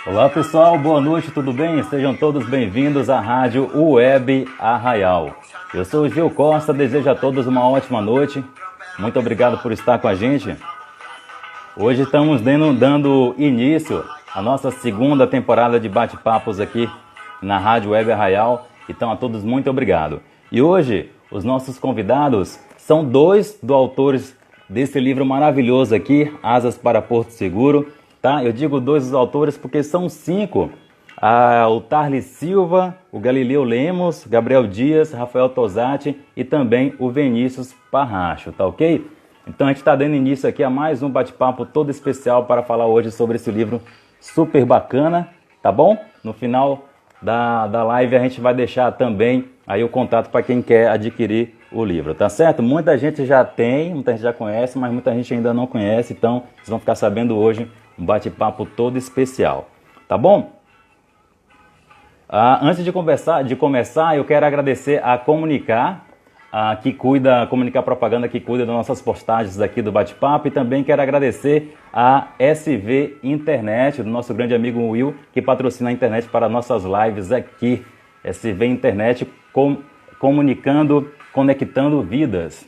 Olá pessoal, boa noite, tudo bem? Sejam todos bem-vindos à Rádio Web Arraial. Eu sou o Gil Costa, desejo a todos uma ótima noite. Muito obrigado por estar com a gente. Hoje estamos dando início à nossa segunda temporada de bate-papos aqui na Rádio Web Arraial. Então a todos muito obrigado. E hoje os nossos convidados são dois dos autores desse livro maravilhoso aqui, Asas para Porto Seguro. Tá? Eu digo dois dos autores porque são cinco. O Tarlis Silva, o Galileu Lemos, Gabriel Dias, Rafael Tosati e também o Vinícius Parracho, tá ok? Então a gente está dando início aqui a mais um bate-papo todo especial para falar hoje sobre esse livro super bacana, tá bom? No final da live a gente vai deixar também aí o contato para quem quer adquirir o livro, tá certo? Muita gente já tem, muita gente já conhece, mas muita gente ainda não conhece, então vocês vão ficar sabendo hoje um bate-papo todo especial, tá bom? Antes de começar, eu quero agradecer a Comunicar, Comunicar Propaganda, que cuida das nossas postagens aqui do bate-papo, e também quero agradecer a SV Internet, do nosso grande amigo Will, que patrocina a internet para nossas lives aqui. SV Internet, comunicando, conectando vidas.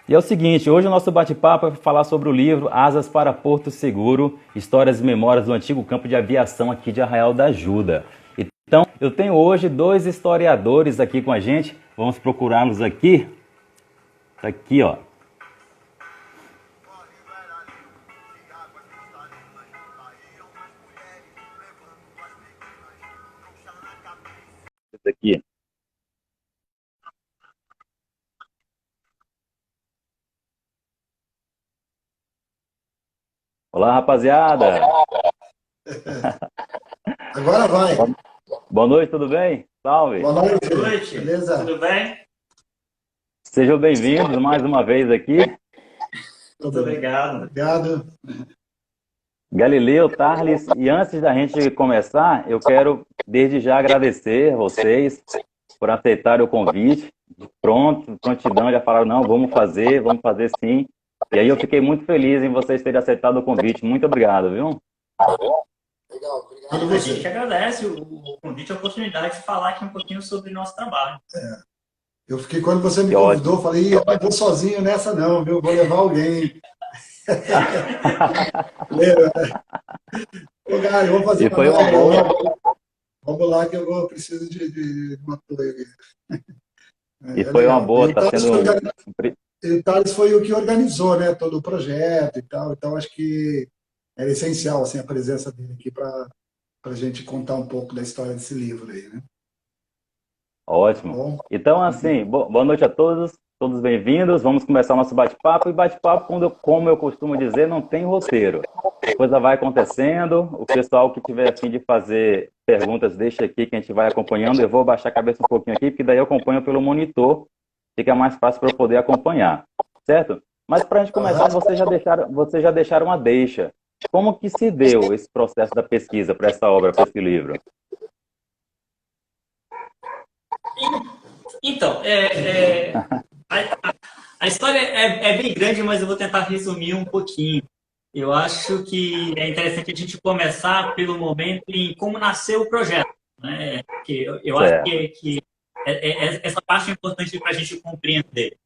E é o seguinte, hoje o nosso bate-papo é falar sobre o livro Asas para Porto Seguro, Histórias e Memórias do Antigo Campo de Aviação aqui de Arraial da Ajuda. Então, eu tenho hoje dois historiadores aqui com a gente, vamos procurá-los aqui. Tá aqui, ó. Esse aqui. Olá, rapaziada! Agora vai. Boa noite, tudo bem? Salve! Boa noite. Boa noite. Beleza? Tudo bem? Sejam bem-vindos mais uma vez aqui. Muito obrigado. Obrigado. Galileu, Tarlis, e antes da gente começar, eu quero desde já agradecer vocês por aceitarem o convite. Prontidão, já falaram, não, vamos fazer sim. E aí eu fiquei muito feliz em vocês terem aceitado o convite. Muito obrigado, viu? Legal, obrigado. A gente agradece o convite e a oportunidade de falar aqui um pouquinho sobre o nosso trabalho. Eu fiquei, quando você me Que convidou, ótimo. falei, eu não vou sozinho nessa não, viu? Vou levar alguém. Ô, Gai, vamos fazer E foi uma boa. Vamos lá que eu preciso de um apoio aqui. E foi uma boa, tá sendo... O Thales foi o que organizou, né, todo o projeto e tal, então acho que era essencial assim, a presença dele aqui para a gente contar um pouco da história desse livro aí, né? Ótimo. Bom, Então, assim, boa noite a todos bem-vindos. Vamos começar o nosso bate-papo. E bate-papo, como eu costumo dizer, não tem roteiro. A coisa vai acontecendo. O pessoal que tiver a fim de fazer perguntas, deixa aqui que a gente vai acompanhando. Eu vou baixar a cabeça um pouquinho aqui, porque daí eu acompanho pelo monitor. Fica mais fácil para eu poder acompanhar, certo? Mas para a gente começar, vocês já deixaram uma deixa. Como que se deu esse processo da pesquisa para essa obra, para esse livro? Então, a história é bem grande, mas eu vou tentar resumir um pouquinho. Eu acho que é interessante a gente começar pelo momento em como nasceu o projeto, né? Que eu acho que essa parte é importante para a gente compreender.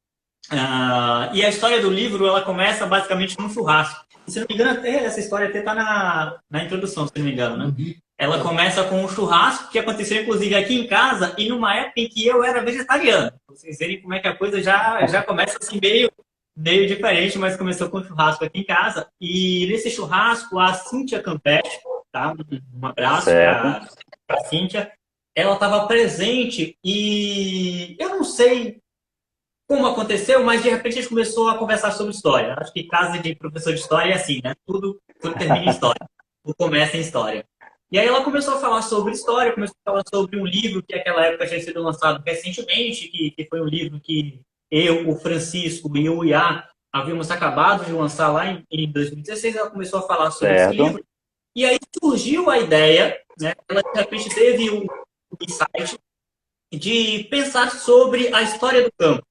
E a história do livro, ela começa basicamente num churrasco. E, se não me engano, até essa história até está na introdução, se não me engano, né? Ela começa com um churrasco que aconteceu, inclusive, aqui em casa e numa época em que eu era vegetariano. Pra vocês verem como é que a coisa já começa assim meio diferente, mas começou com um churrasco aqui em casa. E nesse churrasco, a Cíntia Campeche, tá? Um abraço para a Cíntia. Ela estava presente e eu não sei como aconteceu, mas de repente a gente começou a conversar sobre história. Acho que casa de professor de história é assim, né? Tudo termina em história, tudo começa em história. E aí ela começou a falar sobre história, começou a falar sobre um livro que naquela época tinha sido lançado recentemente, que foi um livro que eu, o Francisco e o Iá havíamos acabado de lançar lá em 2016. Ela começou a falar sobre esse livro. E aí surgiu a ideia, né? Ela de repente teve um insight de pensar sobre a história do campo.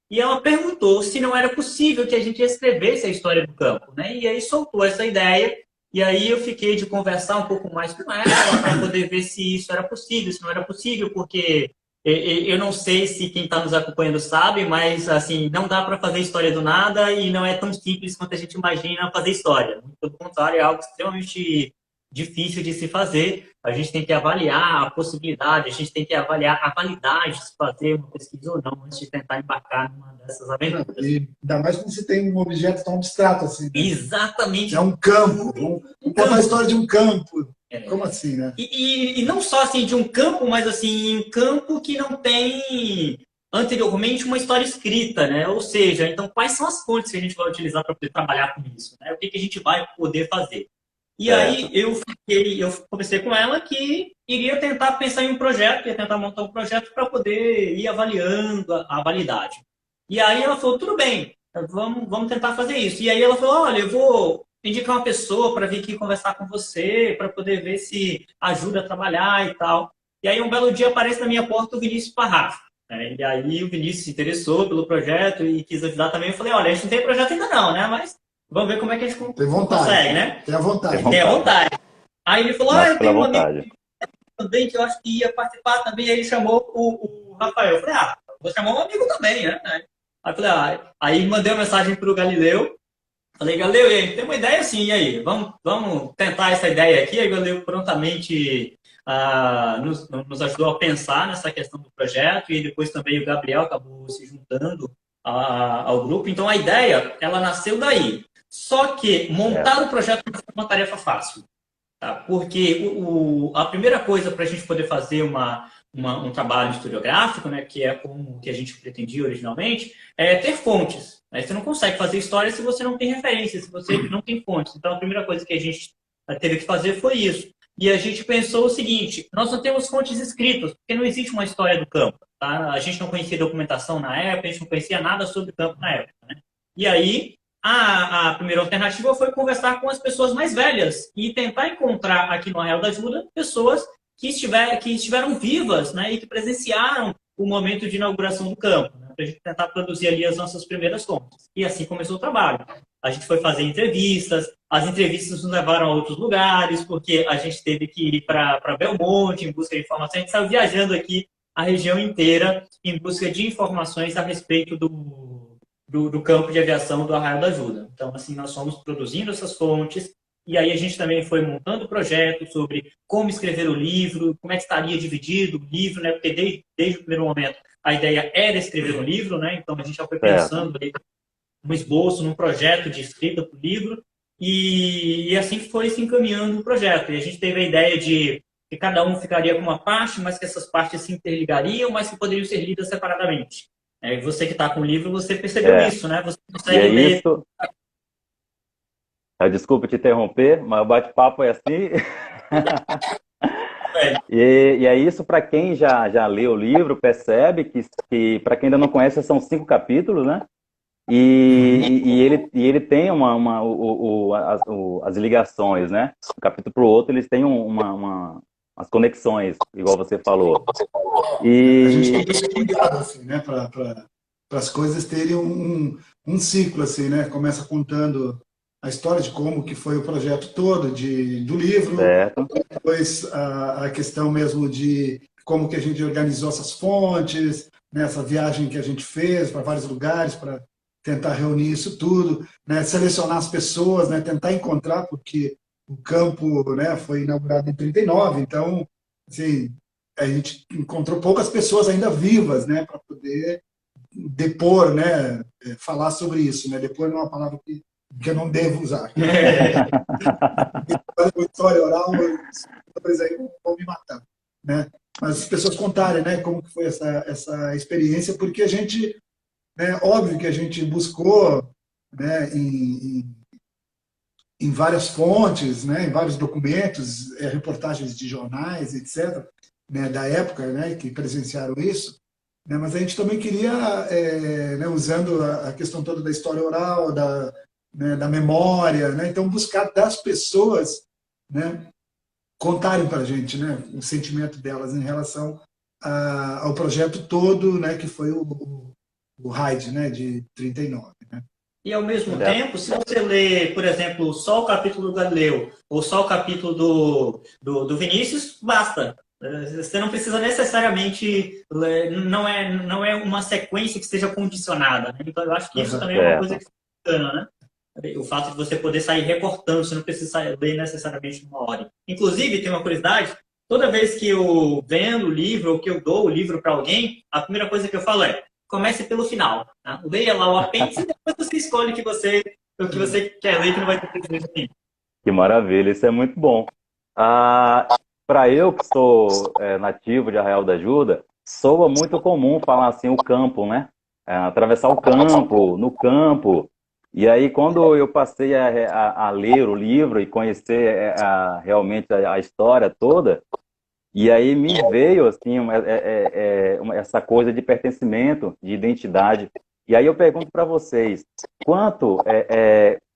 e ela perguntou se não era possível que a gente escrevesse a história do campo, né? E aí soltou essa ideia, e aí eu fiquei de conversar um pouco mais com ela para poder ver se isso era possível, se não era possível, porque eu não sei se quem está nos acompanhando sabe, mas assim, não dá para fazer história do nada e não é tão simples quanto a gente imagina fazer história. Muito pelo contrário, é algo extremamente difícil de se fazer. A gente tem que avaliar a possibilidade, a gente tem que avaliar a validade de se fazer uma pesquisa ou não antes de tentar embarcar numa dessas aventuras. E ainda mais quando você tem um objeto tão abstrato assim. Né? Exatamente. É um campo. Vamos contar a história de um campo. Como assim, né? E não só assim de um campo, mas assim, um campo que não tem anteriormente uma história escrita, né? Ou seja, então quais são as fontes que a gente vai utilizar para poder trabalhar com isso, né? O que a gente vai poder fazer? E aí eu conversei com ela que iria tentar pensar em um projeto, ia tentar montar um projeto para poder ir avaliando a validade. E aí ela falou, tudo bem, vamos tentar fazer isso. E aí ela falou, olha, eu vou indicar uma pessoa para vir aqui conversar com você, para poder ver se ajuda a trabalhar e tal. E aí um belo dia aparece na minha porta o Vinícius Parrafo. Né? E aí o Vinícius se interessou pelo projeto e quis ajudar também. Eu falei, olha, a gente não tem projeto ainda não, né? Mas vamos ver como é que a gente consegue, né? Tem a vontade. Tem a vontade. Aí ele falou, eu tenho um vontade. amigo também que eu acho que ia participar também. Aí ele chamou o Rafael. Eu falei, vou chamar um amigo também, né? Aí eu falei, aí mandei uma mensagem para o Galileu. Falei, Galileu, e aí, tem uma ideia assim, e aí? Vamos tentar essa ideia aqui. Aí o Galileu prontamente nos ajudou a pensar nessa questão do projeto e depois também o Gabriel acabou se juntando ao grupo. Então a ideia, ela nasceu daí. Só que montar o projeto não foi uma tarefa fácil. Tá? Porque a primeira coisa para a gente poder fazer um trabalho historiográfico, né, que é como que a gente pretendia originalmente, é ter fontes. Né? Você não consegue fazer história se você não tem referência, se você não tem fontes. Então, a primeira coisa que a gente teve que fazer foi isso. E a gente pensou o seguinte, nós não temos fontes escritas, porque não existe uma história do campo. Tá? A gente não conhecia documentação na época, a gente não conhecia nada sobre o campo na época. Né? E aí, a primeira alternativa foi conversar com as pessoas mais velhas e tentar encontrar aqui no Arraial da Ajuda pessoas que estiveram vivas, né, e que presenciaram o momento de inauguração do campo, né, para a gente tentar produzir ali as nossas primeiras fontes. E assim começou o trabalho. A gente foi fazer entrevistas, as entrevistas nos levaram a outros lugares, porque a gente teve que ir para Belmonte em busca de informações. A gente saiu viajando aqui a região inteira em busca de informações a respeito do campo de aviação do Arraial da Ajuda. Então, assim, nós fomos produzindo essas fontes, e aí a gente também foi montando projetos sobre como escrever o livro, como é que estaria dividido o livro, né? Porque desde o primeiro momento a ideia era escrever um livro, né? Então a gente já foi pensando ali num esboço, num projeto de escrita para o livro, e assim foi se encaminhando o projeto. E a gente teve a ideia de que cada um ficaria com uma parte, mas que essas partes se interligariam, mas que poderiam ser lidas separadamente. E você que está com o livro, você percebeu isso, né? Você consegue ler. Isso. Desculpa te interromper, mas o bate-papo é assim. E é isso, para quem já leu o livro, percebe que para quem ainda não conhece, são 5 capítulos, né? E ele tem as ligações, né? Um capítulo para o outro, eles têm as conexões, igual você falou. A gente tem esse cuidado, assim, né? Para as coisas terem um ciclo, assim, né? Começa contando a história de como que foi o projeto todo do livro, depois a questão mesmo de como que a gente organizou essas fontes, né? Essa viagem que a gente fez para vários lugares para tentar reunir isso tudo, né? Selecionar as pessoas, né? Tentar encontrar, porque o campo, né, foi inaugurado em 39, então, assim, a gente encontrou poucas pessoas ainda vivas, né, para poder depor, né, falar sobre isso, né? Depor não é uma palavra que eu não devo usar. História oral, eles aí vão me matar, né? Mas as pessoas contarem, né, como que foi essa experiência, porque a gente, né, óbvio que a gente buscou, né, em várias fontes, né, em vários documentos, reportagens de jornais, etc., né, da época, né, que presenciaram isso, né, mas a gente também queria, né, usando a questão toda da história oral, da memória, né, então buscar das pessoas, né, contarem para a gente, né, o sentimento delas em relação ao projeto todo, né, que foi o Hyde, né, de 39, né? E, ao mesmo tempo, se você lê, por exemplo, só o capítulo do Galileu ou só o capítulo do Vinícius, basta. Você não precisa necessariamente ler, não é uma sequência que esteja condicionada, né? Então, eu acho que isso também é uma coisa que funciona, né? O fato de você poder sair recortando, você não precisa ler necessariamente numa hora. Inclusive, tem uma curiosidade, toda vez que eu vendo o livro ou que eu dou o livro para alguém, a primeira coisa que eu falo é: comece pelo final. Tá? Leia lá o apêndice e depois você escolhe o que você quer ler, que não vai ter prejuízo nenhum. Que maravilha, isso é muito bom. Para eu que sou nativo de Arraial da Ajuda, soa muito comum falar assim o campo, né? Atravessar o campo, no campo. E aí, quando eu passei a ler o livro e conhecer realmente a história toda, e aí me veio assim essa coisa de pertencimento, de identidade. E aí eu pergunto para vocês,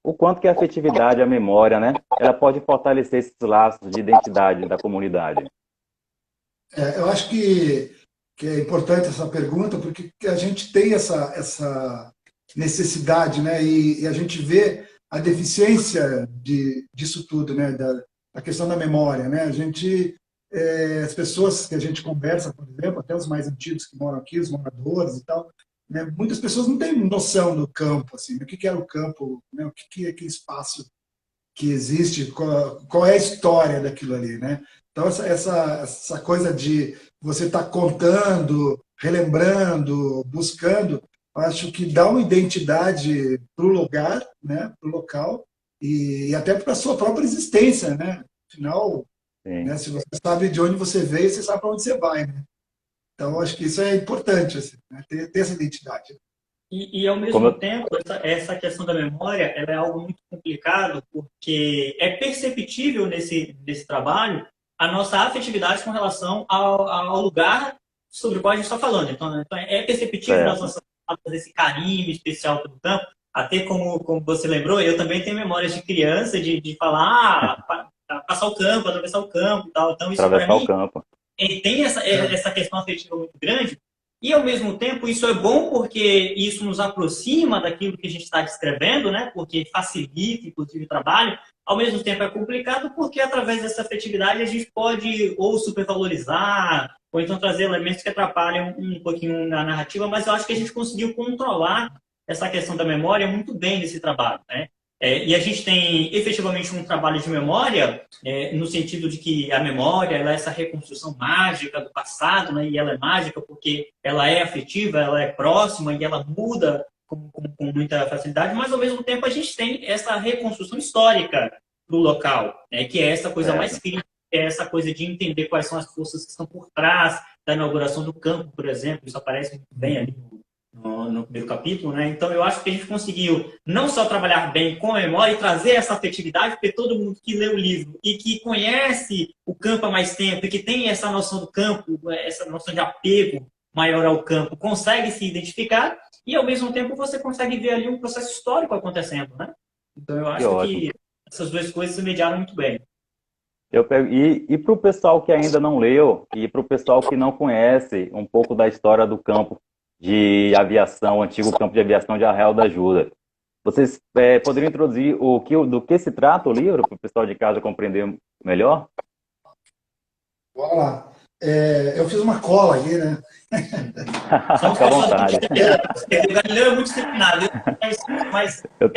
o quanto que a afetividade, a memória, né, ela pode fortalecer esses laços de identidade da comunidade? Eu acho que é importante essa pergunta, porque a gente tem essa necessidade, né? E a gente vê a deficiência disso tudo, né? Da questão da memória, né? As pessoas que a gente conversa, por exemplo, até os mais antigos que moram aqui, os moradores e tal, né? Muitas pessoas não têm noção do campo, assim, o que era o campo, né? O que é aquele espaço que existe, qual é a história daquilo ali, né? Então, essa coisa de você estar contando, relembrando, buscando, acho que dá uma identidade para o lugar, né? Para o local, e até para a sua própria existência, né? Afinal, Sim. né? Se você sabe de onde você veio, você sabe para onde você vai, né? Então, acho que isso é importante, assim, né? Ter essa identidade. E ao mesmo tempo, essa questão da memória, ela é algo muito complicado, porque é perceptível nesse trabalho a nossa afetividade com relação ao lugar sobre o qual a gente está falando. Então, é perceptível nas nossas palavras esse carinho especial pelo campo, até como você lembrou, eu também tenho memórias de criança, de falar, passar o campo, atravessar o campo e tal. Então, isso para Atravessar o mim campo. tem essa questão afetiva muito grande, e ao mesmo tempo isso é bom porque isso nos aproxima daquilo que a gente está descrevendo, né? Porque facilita, inclusive, o trabalho. Ao mesmo tempo é complicado porque através dessa afetividade a gente pode ou supervalorizar, ou então trazer elementos que atrapalham um pouquinho na narrativa, mas eu acho que a gente conseguiu controlar essa questão da memória muito bem nesse trabalho, né? E a gente tem efetivamente um trabalho de memória, no sentido de que a memória ela é essa reconstrução mágica do passado, né? E ela é mágica porque ela é afetiva, ela é próxima e ela muda com muita facilidade, mas ao mesmo tempo a gente tem essa reconstrução histórica do local, né? Que é essa coisa mais crítica, é essa coisa de entender quais são as forças que estão por trás da inauguração do campo, por exemplo, isso aparece muito bem ali no primeiro capítulo, né? Então eu acho que a gente conseguiu não só trabalhar bem com a memória e trazer essa afetividade, porque todo mundo que lê o livro e que conhece o campo há mais tempo e que tem essa noção do campo, essa noção de apego maior ao campo, consegue se identificar e ao mesmo tempo você consegue ver ali um processo histórico acontecendo, né? Então eu acho que essas duas coisas se mediaram muito bem. E para o pessoal que ainda não leu e para o pessoal que não conhece um pouco da história do campo de aviação, o antigo campo de aviação de Arraial da Ajuda, vocês poderiam introduzir do que se trata o livro para o pessoal de casa compreender melhor? Bora lá. Eu fiz uma cola aqui, né? Fica à vontade. O Galileu é muito disciplinado, mas eu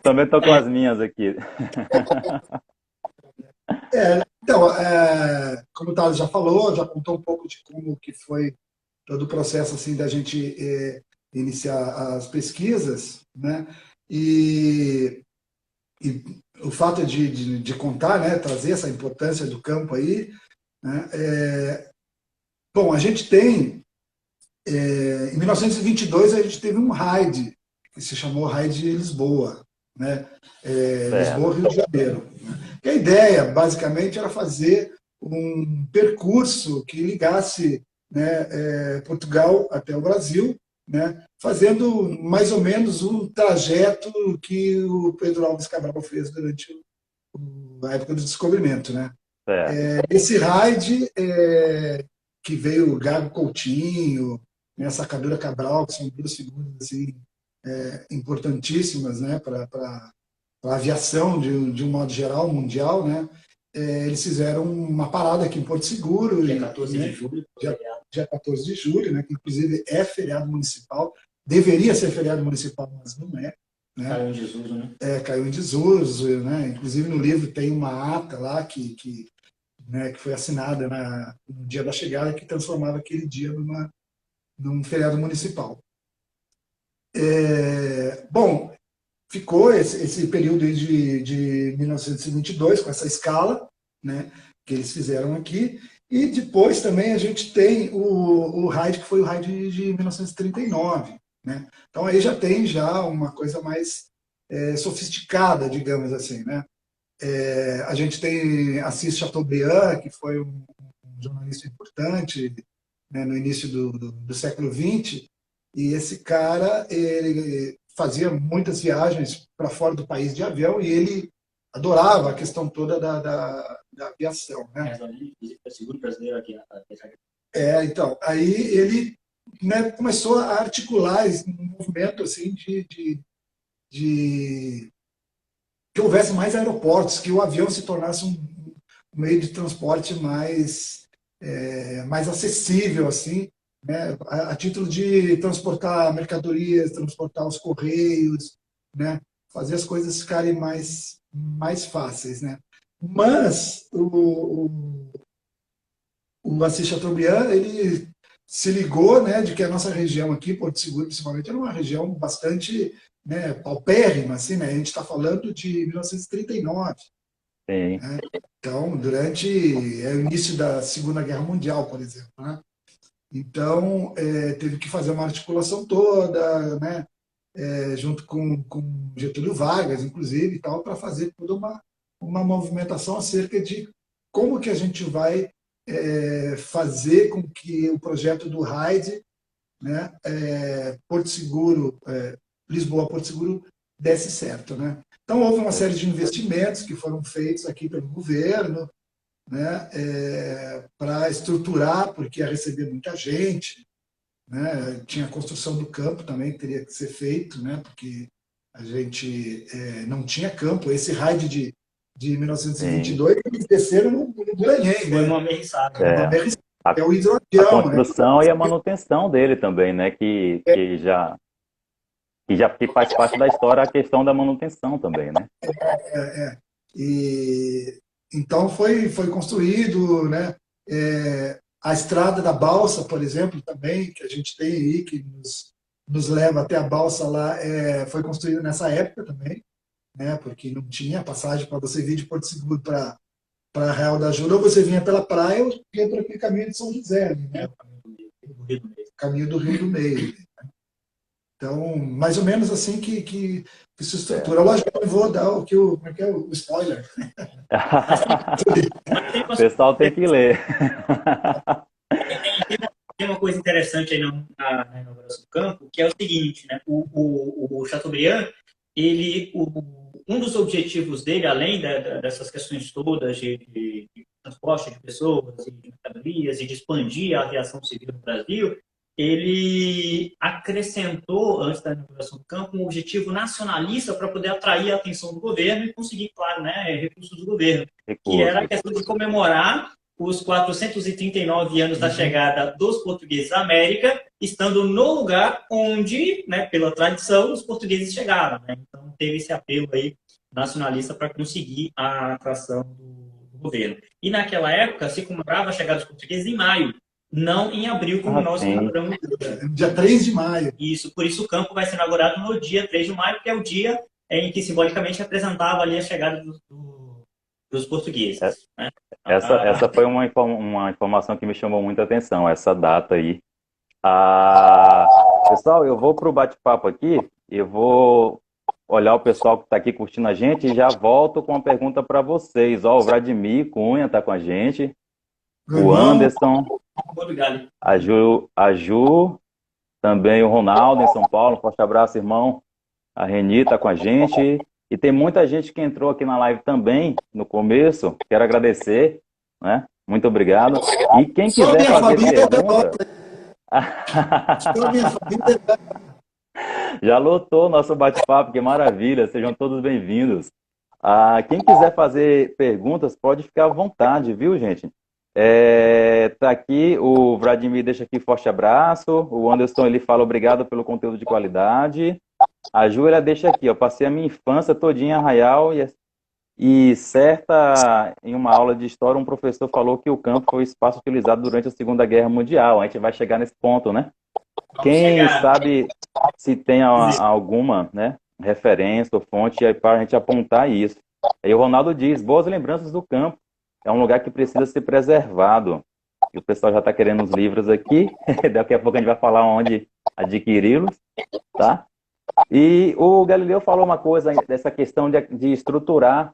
também estou com as minhas aqui. Então, como o Thales já falou, já contou um pouco de como que foi todo o processo assim da gente iniciar as pesquisas, né? E o fato de contar, né, trazer essa importância do campo aí, né? Bom, a gente tem em 1922 a gente teve um raid que se chamou Raid de Lisboa, né? Lisboa, Rio de Janeiro. Né? E a ideia, basicamente, era fazer um percurso que ligasse, né, Portugal até o Brasil, né, fazendo mais ou menos um trajeto que o Pedro Álvares Cabral fez durante a época do descobrimento. Né? Esse raid que veio o Gago Coutinho, né, a Sacadura Cabral, que são duas figuras assim, importantíssimas, né, para a aviação de um modo geral, mundial, né? Eles fizeram uma parada aqui em Porto Seguro. Dia 14 né, de julho. dia 14 de julho, né, que inclusive é feriado municipal. Deveria ser feriado municipal, mas não é. Né? Caiu em desuso, né? Caiu em desuso. Né? Inclusive no livro tem uma ata lá que foi assinada no dia da chegada, que transformava aquele dia num feriado municipal. Bom, ficou esse período aí de 1922 com essa escala, né, que eles fizeram aqui, e depois também a gente tem o RAID, que foi o RAID de 1939. Né? Então aí já tem uma coisa mais sofisticada, digamos assim. Né? A gente tem Assis Chateaubriand, que foi um jornalista importante, né, no início do século XX, e esse cara ele fazia muitas viagens para fora do país de avião e ele adorava a questão toda da aviação. Né? É seguro brasileiro aqui. Então, aí ele, né, começou a articular um movimento assim, de que houvesse mais aeroportos, que o avião se tornasse um meio de transporte mais acessível, assim, né, a título de transportar mercadorias, transportar os correios, né, fazer as coisas ficarem mais fáceis. Né. Mas o Assis Chateaubriand, ele se ligou, né, de que a nossa região aqui, Porto Seguro principalmente, era uma região bastante, né, paupérrima, assim, né, a gente está falando de 1939. Sim. Né. Então, durante o início da Segunda Guerra Mundial, por exemplo. Né? Então, teve que fazer uma articulação toda, né? Junto com Getúlio Vargas, inclusive, e tal, para fazer toda uma movimentação acerca de como que a gente vai fazer com que o projeto do RAID, né, Porto Seguro, Lisboa-Porto Seguro, desse certo. Né? Então, houve uma série de investimentos que foram feitos aqui pelo governo, né, para estruturar, porque ia receber muita gente. Né? Tinha a construção do campo também que teria que ser feito, né, porque a gente não tinha campo. Esse RAID de 1922, eles desceram no Guranhém. Foi né? uma ameaçada. É o hidroavião. A construção, né? E a manutenção dele também, né? Que faz parte da história a questão da manutenção também, né? E então foi construído, né, a estrada da balsa, por exemplo, também, que a gente tem aí, que nos leva até a balsa lá, foi construída nessa época também, né, porque não tinha passagem para você vir de Porto Seguro para Real da Ajuda, ou você vinha pela praia ou vinha por aquele caminho de São José, né, caminho do Rio do Meio. Então, mais ou menos assim que se estrutura. Lógico que eu vou dar o spoiler. O pessoal tem que ler. Tem uma coisa interessante aí na inauguração do campo, que é o seguinte, né? O Chateaubriand, um dos objetivos dele, além dessas questões todas de transporte de pessoas e de mercadorias e de expandir a aviação civil no Brasil, ele acrescentou, antes da inauguração do campo, um objetivo nacionalista para poder atrair a atenção do governo e conseguir, claro, né, recursos do governo, que era a questão de comemorar os 439 anos da chegada dos portugueses à América, estando no lugar onde, né, pela tradição, os portugueses chegaram. Né? Então, teve esse apelo aí nacionalista para conseguir a atração do governo. E, naquela época, se comemorava a chegada dos portugueses em maio, não em abril, como nós comemoramos hoje. Dia 3 de maio. Isso, por isso o campo vai ser inaugurado no dia 3 de maio, que é o dia em que simbolicamente representava ali a chegada dos portugueses. Né? Essa foi uma informação que me chamou muita atenção, essa data aí. Pessoal, eu vou para o bate-papo aqui, eu vou olhar o pessoal que está aqui curtindo a gente e já volto com uma pergunta para vocês. O Vladimir Cunha está com a gente, o Anderson, a Ju, também o Ronaldo em São Paulo, forte abraço, irmão. A Reni está com a gente. E tem muita gente que entrou aqui na live também, no começo. Quero agradecer, né? Muito obrigado. E quem quiser fazer pergunta... Só a minha família. Já lotou nosso bate-papo, que maravilha. Sejam todos bem-vindos. Quem quiser fazer perguntas, pode ficar à vontade, viu, gente? Tá aqui, o Vladimir deixa aqui forte abraço. O Anderson, ele fala obrigado pelo conteúdo de qualidade. A Júlia deixa aqui, ó, passei a minha infância todinha em Arraial e certa, em uma aula de história, um professor falou que o campo foi o espaço utilizado durante a Segunda Guerra Mundial. A gente vai chegar nesse ponto, né? Vamos Quem chegar. sabe se tem alguma, né, referência ou fonte aí para a gente apontar isso. Aí o Ronaldo diz, boas lembranças do campo. É um lugar que precisa ser preservado. E o pessoal já está querendo os livros aqui. Daqui a pouco a gente vai falar onde adquiri-los, tá? E o Galileu falou uma coisa dessa questão de estruturar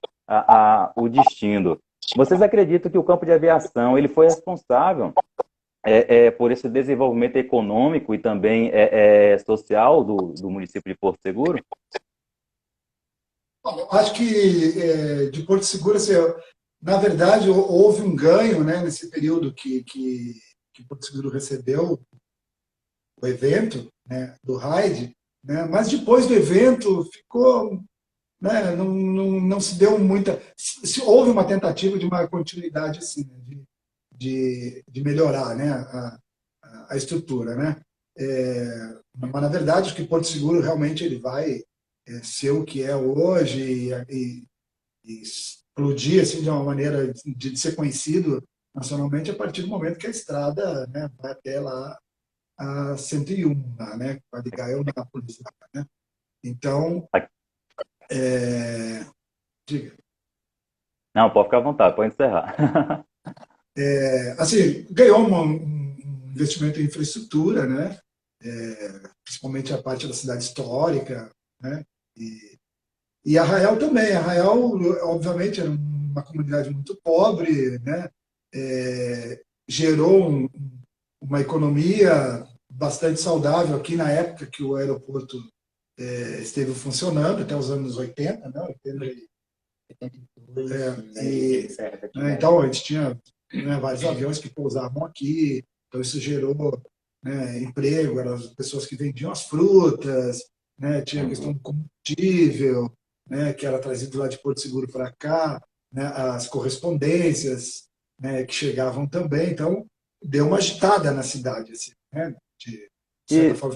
o destino. Vocês acreditam que o campo de aviação ele foi responsável por esse desenvolvimento econômico e também social do município de Porto Seguro? Bom, eu acho que de Porto Seguro, assim, na verdade, houve um ganho, né, nesse período que Porto Seguro recebeu o evento, né, do RAID, né, mas depois do evento ficou, né, não se deu muita... houve uma tentativa de uma continuidade assim, né, de melhorar, né, a estrutura, né? Mas, na verdade, acho que Porto Seguro realmente ele vai ser o que é hoje e explodir assim, de uma maneira de ser conhecido nacionalmente a partir do momento que a estrada, né, vai até lá a 101, lá, né, vai ligar eu na polícia. Né? Então, diga. Não, pode ficar à vontade, pode encerrar. Assim, ganhou um investimento em infraestrutura, né? Principalmente a parte da cidade histórica, né? E Arraial também. Arraial, obviamente, era uma comunidade muito pobre, né? Gerou uma economia bastante saudável aqui na época que o aeroporto esteve funcionando, até os anos 80, né? 80 então, a gente tinha, né, vários aviões que pousavam aqui, então isso gerou, né, emprego, eram as pessoas que vendiam as frutas, né, tinha a questão do combustível, né, que era trazido lá de Porto Seguro para cá, né, as correspondências, né, que chegavam também, então deu uma agitada na cidade, assim, né, de certa forma.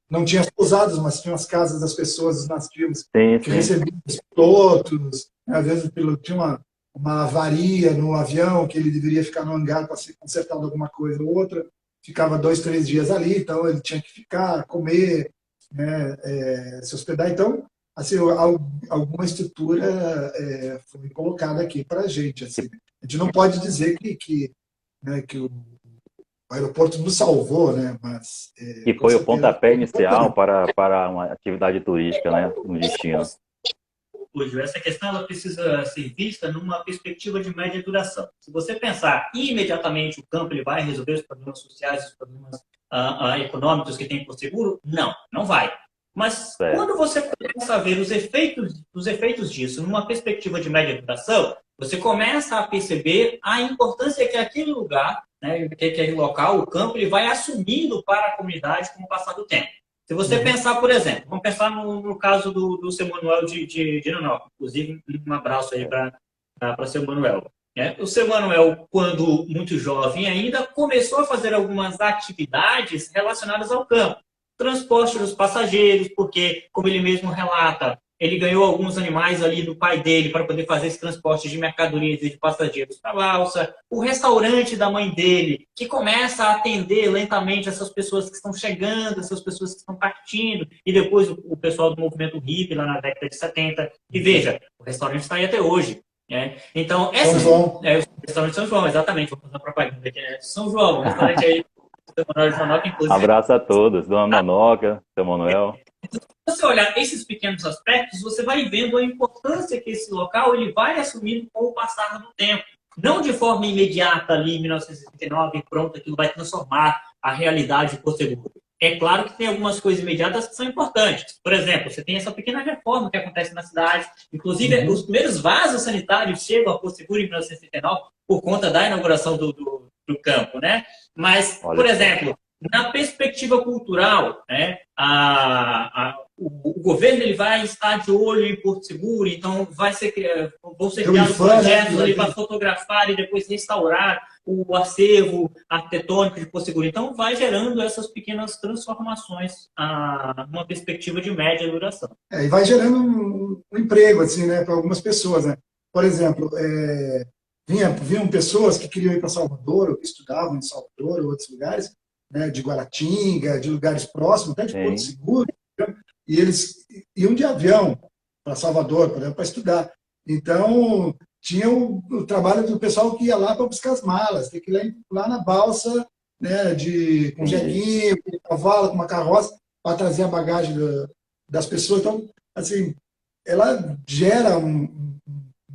Não tinha as pousadas, mas tinha as casas das pessoas, os nativos, que recebiam os pilotos, né, às vezes o piloto tinha uma avaria no avião, que ele deveria ficar no hangar para ser consertado alguma coisa ou outra, ficava 2, 3 dias ali, então ele tinha que ficar, comer, né, se hospedar. Então, assim, alguma estrutura foi colocada aqui para a gente. Assim. A gente não pode dizer né, que o aeroporto nos salvou, né, mas... que foi o pontapé inicial para uma atividade turística, né, no destino. Essa questão ela precisa ser vista numa perspectiva de média duração. Se você pensar imediatamente o campo ele vai resolver os problemas sociais, os problemas econômicos que tem por seguro, não vai. Mas quando você começa a ver os efeitos disso numa perspectiva de média duração, você começa a perceber a importância que aquele lugar, né, que aquele local, o campo, ele vai assumindo para a comunidade com o passar do tempo. Se você pensar, por exemplo, vamos pensar no caso do seu Manuel de Nonópolis, inclusive um abraço aí para o seu Manuel. O seu Manuel, quando muito jovem ainda, começou a fazer algumas atividades relacionadas ao campo. Transporte dos passageiros, porque, como ele mesmo relata, ele ganhou alguns animais ali do pai dele para poder fazer esse transporte de mercadorias e de passageiros para a balsa. O restaurante da mãe dele, que começa a atender lentamente essas pessoas que estão chegando, essas pessoas que estão partindo. E depois o pessoal do movimento hippie, lá na década de 70. E veja, o restaurante está aí até hoje. Então, São João. O restaurante São João, exatamente. Vou fazer uma propaganda aqui. São João, o restaurante aí. Abraço a todos, Dona Nonoca, seu Manuel. Se você olhar esses pequenos aspectos, você vai vendo a importância que esse local ele vai assumindo com o passar do tempo. Não de forma imediata ali, em 1969, pronto, aquilo vai transformar a realidade por seguro. É claro que tem algumas coisas imediatas que são importantes. Por exemplo, você tem essa pequena reforma que acontece na cidade. Inclusive, os primeiros vasos sanitários chegam a Porto Seguro em 1969 por conta da inauguração do campo, né? Mas, por exemplo, Na perspectiva cultural, né, o governo ele vai estar de olho em Porto Seguro, então vão ser criados projetos ali para fotografar e depois restaurar o acervo arquitetônico de Porto Seguro. Então, vai gerando essas pequenas transformações numa perspectiva de média duração. E vai gerando um emprego assim, né, para algumas pessoas. Né? Por exemplo, vinham pessoas que queriam ir para Salvador, ou que estudavam em Salvador ou outros lugares, né, de Guaratinga, de lugares próximos, até de Porto Seguro, e eles iam de avião para Salvador, por exemplo, para estudar. Então, tinha o trabalho do pessoal que ia lá para buscar as malas, tem que ir lá na balsa, né, com jeguinho, com cavalo, com uma carroça, para trazer a bagagem das pessoas. Então, assim, ela gera um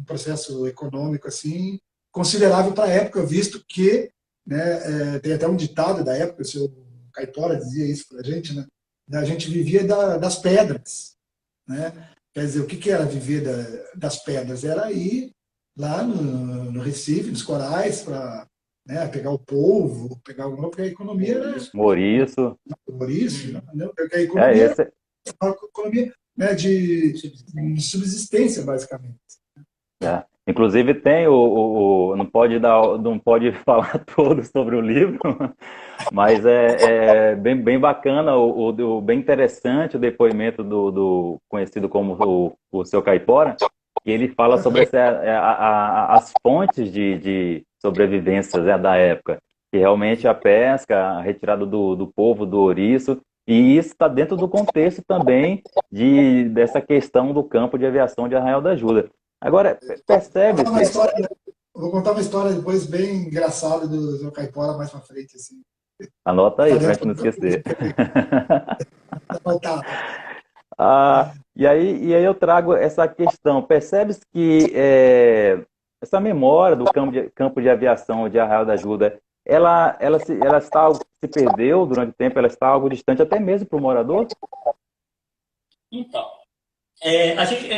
processo econômico assim considerável para a época, visto que, né, tem até um ditado da época, o seu Caipora dizia isso para a gente, né? A gente vivia das pedras, né? Quer dizer, o que era viver das pedras? Era ir lá no Recife, nos corais, para, né, pegar o polvo, pegar alguma, porque a economia era... Ouriço, né? Porque a economia era uma economia, né, de subsistência, basicamente. Inclusive tem não pode falar todo sobre o livro, mas é bem bacana, bem interessante o depoimento do conhecido como o seu Caipora, que ele fala sobre as fontes de sobrevivências da época, que realmente a pesca, a retirada do polvo, do ouriço, e isso está dentro do contexto também dessa questão do campo de aviação de Arraial da Ajuda. Agora, percebe-se... Vou contar uma história depois bem engraçada do seu Caipora mais pra frente. Assim. Anota aí, pra gente não esquecer. E aí eu trago essa questão. Percebe-se que essa memória do campo de aviação de Arraial da Ajuda, ela se perdeu durante o tempo, ela está algo distante até mesmo para o morador? Então, a gente...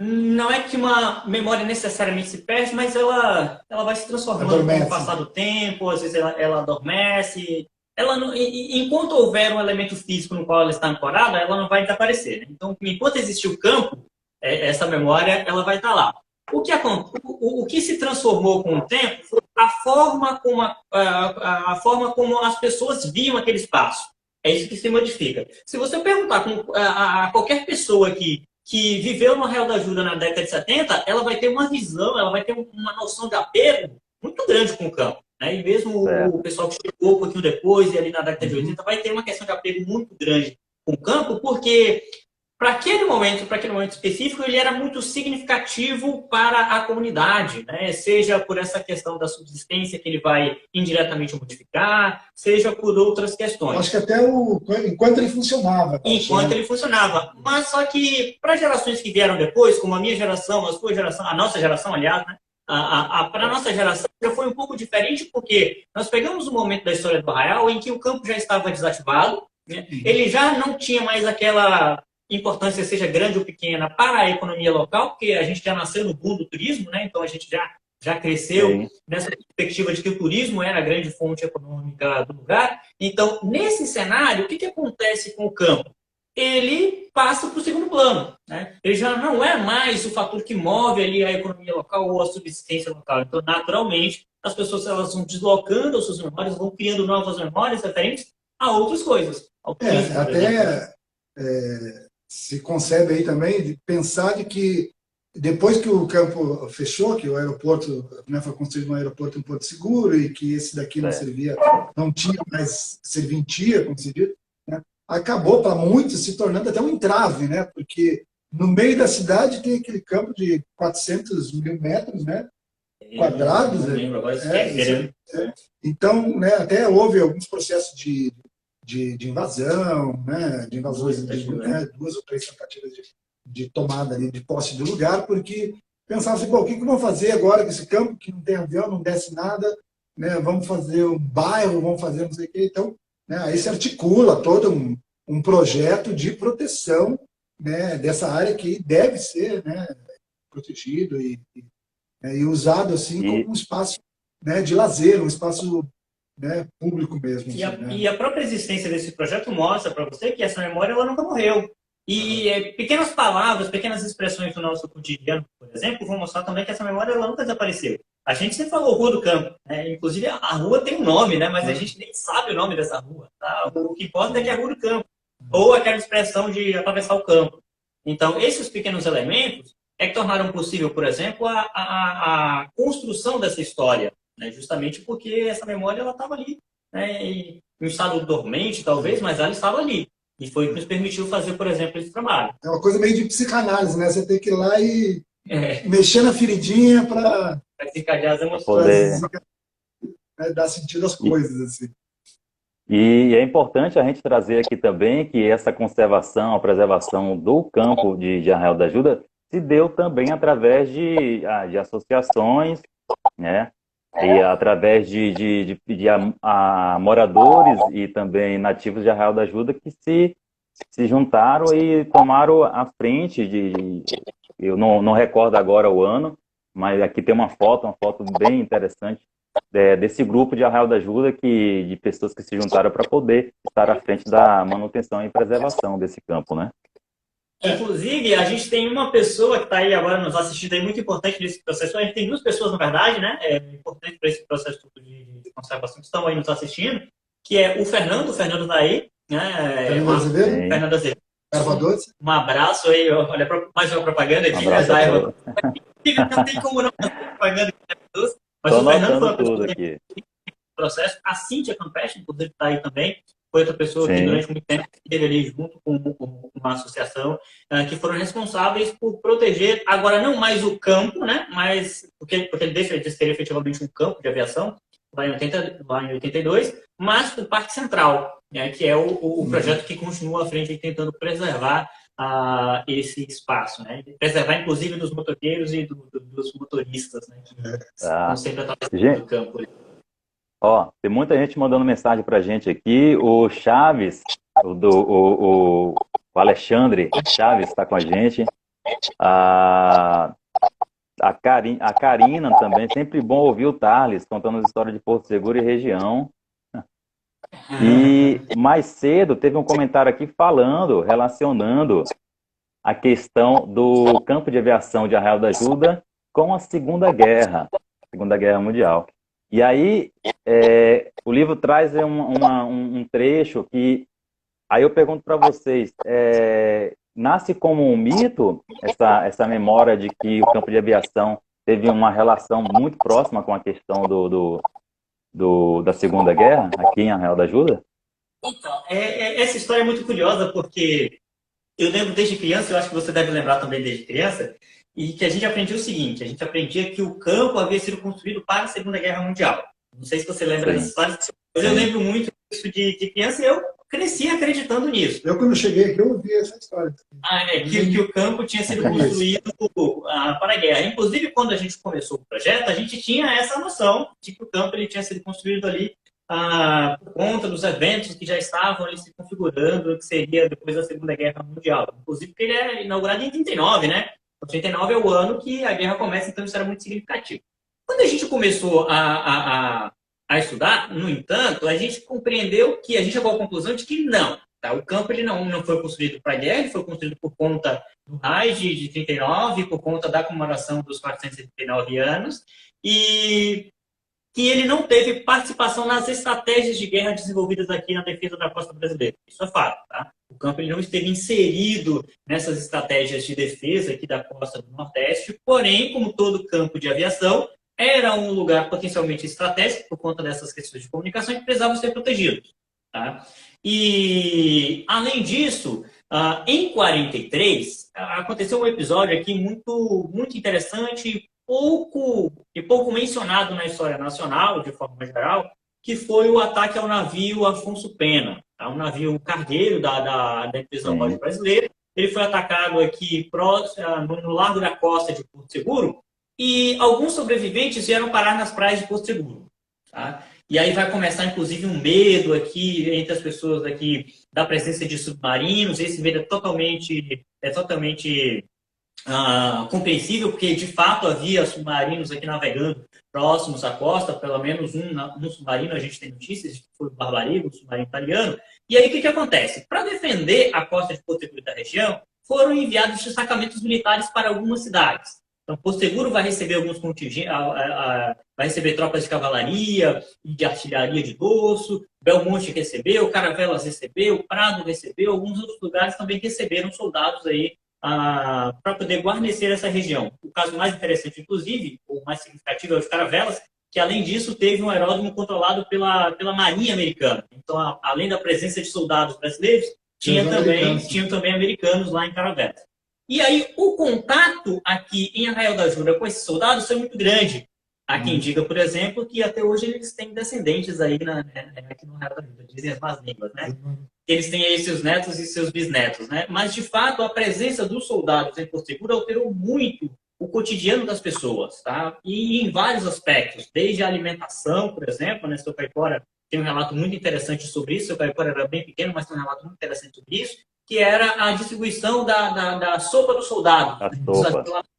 não é que uma memória necessariamente se perde, mas ela vai se transformando com o passar do tempo, às vezes ela adormece. Enquanto houver um elemento físico no qual ela está ancorada, ela não vai desaparecer. Né? Então, enquanto existir o campo, essa memória ela vai estar lá. O que se transformou com o tempo foi a forma como as pessoas viam aquele espaço. É isso que se modifica. Se você perguntar a qualquer pessoa que viveu no Arraial da Ajuda na década de 70, ela vai ter uma visão, ela vai ter uma noção de apego muito grande com o campo. Né? E mesmo o pessoal que chegou um pouquinho depois, e ali na década de 80, vai ter uma questão de apego muito grande com o campo, porque para aquele momento específico, ele era muito significativo para a comunidade, né? Seja por essa questão da subsistência que ele vai indiretamente modificar, seja por outras questões. Acho que até enquanto ele funcionava. Enquanto ele funcionava. Mas só que para gerações que vieram depois, como a minha geração, a sua geração, a nossa geração, aliás, né? Para a nossa geração já foi um pouco diferente, porque nós pegamos um momento da história do Arraial em que o campo já estava desativado, né? Ele já não tinha mais aquela importância, seja grande ou pequena, para a economia local, porque a gente já nasceu no boom do turismo, né? Então a gente já cresceu nessa perspectiva de que o turismo era a grande fonte econômica do lugar. Então, nesse cenário, o que acontece com o campo? Ele passa para o segundo plano. Né? Ele já não é mais o fator que move ali a economia local ou a subsistência local. Então, naturalmente, as pessoas elas vão deslocando as suas memórias, vão criando novas memórias referentes a outras coisas. Ao turismo, se concebe aí também de pensar de que depois que o campo fechou, que o aeroporto, né, foi construído um aeroporto em Porto Seguro e que esse daqui não tinha mais serventia, como se diz, né, acabou para muitos se tornando até um entrave, né, porque no meio da cidade tem aquele campo de 400 mil metros, né, quadrados. Então, né, até houve alguns processos de invasão, né, de invasões, duas ou três tentativas de tomada ali, de posse do lugar, porque pensava assim, o que vão fazer agora com esse campo que não tem avião, não desce nada, né, vamos fazer um bairro, vamos fazer não sei o quê. Então, né, aí se articula todo um projeto de proteção, né, dessa área que deve ser, né, protegido e usado assim como um espaço, né, de lazer, um espaço né, público mesmo. E Assim, né? e a própria existência desse projeto mostra para você que essa memória ela nunca morreu. E pequenas palavras, pequenas expressões do nosso cotidiano, por exemplo, vão mostrar também que essa memória ela nunca desapareceu. A gente sempre falou Rua do Campo, né? Inclusive a rua tem um nome, né? Mas a gente nem sabe o nome dessa rua. Tá? O que importa é que é a Rua do Campo, ou aquela expressão de atravessar o campo. Então, esses pequenos elementos é que tornaram possível, por exemplo, a construção dessa história, né? Justamente porque essa memória ela estava ali, né? Em um estado dormente, talvez, mas ela estava ali. E foi o que nos permitiu fazer, por exemplo, esse trabalho. É uma coisa meio de psicanálise, né? Você tem que ir lá e mexer na feridinha para desencadear as emoções. Dar sentido às coisas, assim. E é importante a gente trazer aqui também que essa conservação, a preservação do campo de Arraial da Ajuda se deu também através de associações, né? E através de moradores e também nativos de Arraial da Ajuda que se juntaram e tomaram a frente eu não recordo agora o ano, mas aqui tem uma foto bem interessante desse grupo de Arraial da Ajuda, de pessoas que se juntaram para poder estar à frente da manutenção e preservação desse campo, né? Inclusive, a gente tem uma pessoa que está aí agora nos assistindo, aí, muito importante nesse processo. A gente tem duas pessoas, na verdade, né? Importante para esse processo de conservação que estão aí nos assistindo, que é o Fernando está aí, né? Fernando Azevedo. Um abraço aí, olha, mais uma propaganda aqui. Não tem como não fazer propaganda aqui, mas o Fernando foi uma pessoa que processo. A Cíntia Campeche, inclusive, está aí também. Foi outra pessoa que durante muito tempo esteve ali junto com uma associação que foram responsáveis por proteger, agora não mais o campo, né? Mas porque ele deixa de ser efetivamente um campo de aviação, lá em 82, mas o Parque Central, né? Que é o projeto que continua à frente tentando preservar esse espaço, né? Preservar, inclusive, dos motoqueiros e dos motoristas, né? Que estão sempre atravessando o campo. Ó, tem muita gente mandando mensagem pra gente aqui. O Chaves, o Alexandre Chaves está com a gente. A Karina também. Sempre bom ouvir o Tarles contando as histórias de Porto Seguro e região. E mais cedo teve um comentário aqui relacionando a questão do campo de aviação de Arraial da Ajuda com a Segunda Guerra Mundial. E aí, o livro traz um trecho que, aí eu pergunto para vocês, nasce como um mito essa memória de que o campo de aviação teve uma relação muito próxima com a questão da Segunda Guerra, aqui em Arraial da Ajuda? Então, essa história é muito curiosa, porque eu lembro desde criança, eu acho que você deve lembrar também desde criança, e que a gente aprendia o seguinte, a gente aprendia que o campo havia sido construído para a Segunda Guerra Mundial. Não sei se você lembra dessa história, mas eu lembro muito disso de criança e eu cresci acreditando nisso. Eu, quando cheguei aqui, eu ouvi essa história. Que o campo tinha sido construído para a guerra. Inclusive, quando a gente começou o projeto, a gente tinha essa noção de que o campo ele tinha sido construído ali por conta dos eventos que já estavam ali se configurando, que seria depois da Segunda Guerra Mundial. Inclusive, porque ele é inaugurado em 39, né? 39 é o ano que a guerra começa, então isso era muito significativo. Quando a gente começou a estudar, no entanto, a gente compreendeu que a gente chegou à conclusão de que não. Tá? O campo ele não foi construído para a guerra, ele foi construído por conta do RAID de 39, por conta da comemoração dos 439 anos, e que ele não teve participação nas estratégias de guerra desenvolvidas aqui na defesa da costa brasileira. Isso é fato, tá? O campo ele não esteve inserido nessas estratégias de defesa aqui da costa do Nordeste, porém, como todo campo de aviação, era um lugar potencialmente estratégico por conta dessas questões de comunicação que precisavam ser protegidos. Tá? E, além disso, em 43, aconteceu um episódio aqui muito, muito interessante pouco mencionado na história nacional, de forma geral, que foi o ataque ao navio Afonso Pena, tá? Um navio cargueiro da empresa naval brasileira. Ele foi atacado aqui no largo da costa de Porto Seguro e alguns sobreviventes vieram parar nas praias de Porto Seguro. Tá? E aí vai começar, inclusive, um medo aqui entre as pessoas aqui da presença de submarinos. Esse medo é totalmente compreensível, porque de fato havia submarinos aqui navegando próximos à costa, pelo menos um submarino, a gente tem notícias de que foi o Barbarigo, um submarino italiano. E aí o que acontece? Para defender a costa de Porto Seguro da região, foram enviados destacamentos militares para algumas cidades. Então, Porto Seguro vai receber alguns contingentes, vai receber tropas de cavalaria e de artilharia de dorso, Belmonte recebeu, Caravelas recebeu, Prado recebeu, alguns outros lugares também receberam soldados aí para poder guarnecer essa região. O caso mais interessante, inclusive, ou mais significativo, é o de Caravelas, que além disso teve um aeródromo controlado pela Marinha Americana. Então, além da presença de soldados brasileiros, tinham também americanos lá em Caravelas. E aí, o contato aqui em Arraial da Ajuda com esses soldados foi muito grande. Há quem diga, por exemplo, que até hoje eles têm descendentes aí aqui no Arraial da Ajuda, dizem as más línguas, né? Eles têm aí seus netos e seus bisnetos, né? Mas, de fato, a presença dos soldados em Porto Seguro alterou muito o cotidiano das pessoas, tá? E em vários aspectos, desde a alimentação, por exemplo, né? Seu Caipora tem um relato muito interessante sobre isso, seu Caipora era bem pequeno, mas tem um relato muito interessante sobre isso, que era a distribuição da sopa do soldado. Da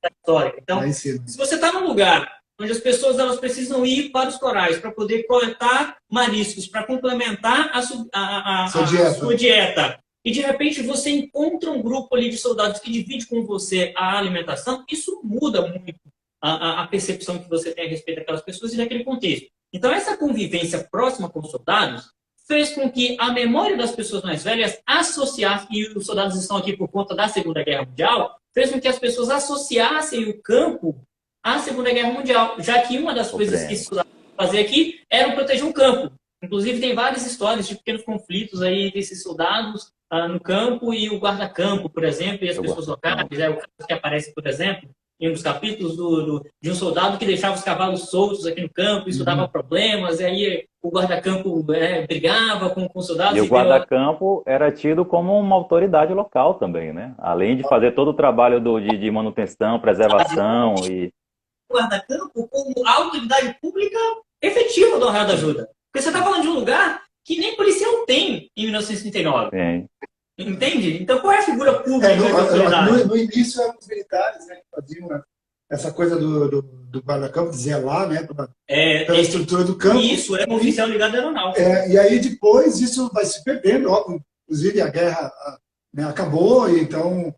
história. Então, se você está num lugar onde as pessoas elas precisam ir para os corais para poder coletar mariscos, para complementar a sua dieta, e de repente você encontra um grupo ali de soldados que divide com você a alimentação, isso muda muito a percepção que você tem a respeito daquelas pessoas e daquele contexto. Então, essa convivência próxima com os soldados fez com que a memória das pessoas mais velhas associasse, e os soldados estão aqui por conta da Segunda Guerra Mundial, fez com que as pessoas associassem o campo à Segunda Guerra Mundial, já que uma das coisas que se fazia aqui era proteger um campo. Inclusive, tem várias histórias de pequenos conflitos aí desses soldados no campo e o guarda-campo, por exemplo, e as pessoas locais. É o caso que aparece, por exemplo, em um dos capítulos de um soldado que deixava os cavalos soltos aqui no campo, isso dava problemas, e aí o guarda-campo brigava com os soldados. E o guarda-campo era tido como uma autoridade local também, né? Além de fazer todo o trabalho de manutenção, preservação e... O guarda-campo como autoridade pública efetiva do Arraial da Ajuda. Porque você está falando de um lugar que nem policial tem em 1939. Sim. Entende? Então, qual é a figura pública? No início, eram os militares, né, que faziam essa coisa do guarda-campo, de zelar, né, pela estrutura do campo. Isso, é um oficial ligado à aeronáutica. E aí, depois, isso vai se perdendo, óbvio. Inclusive, a guerra acabou, e então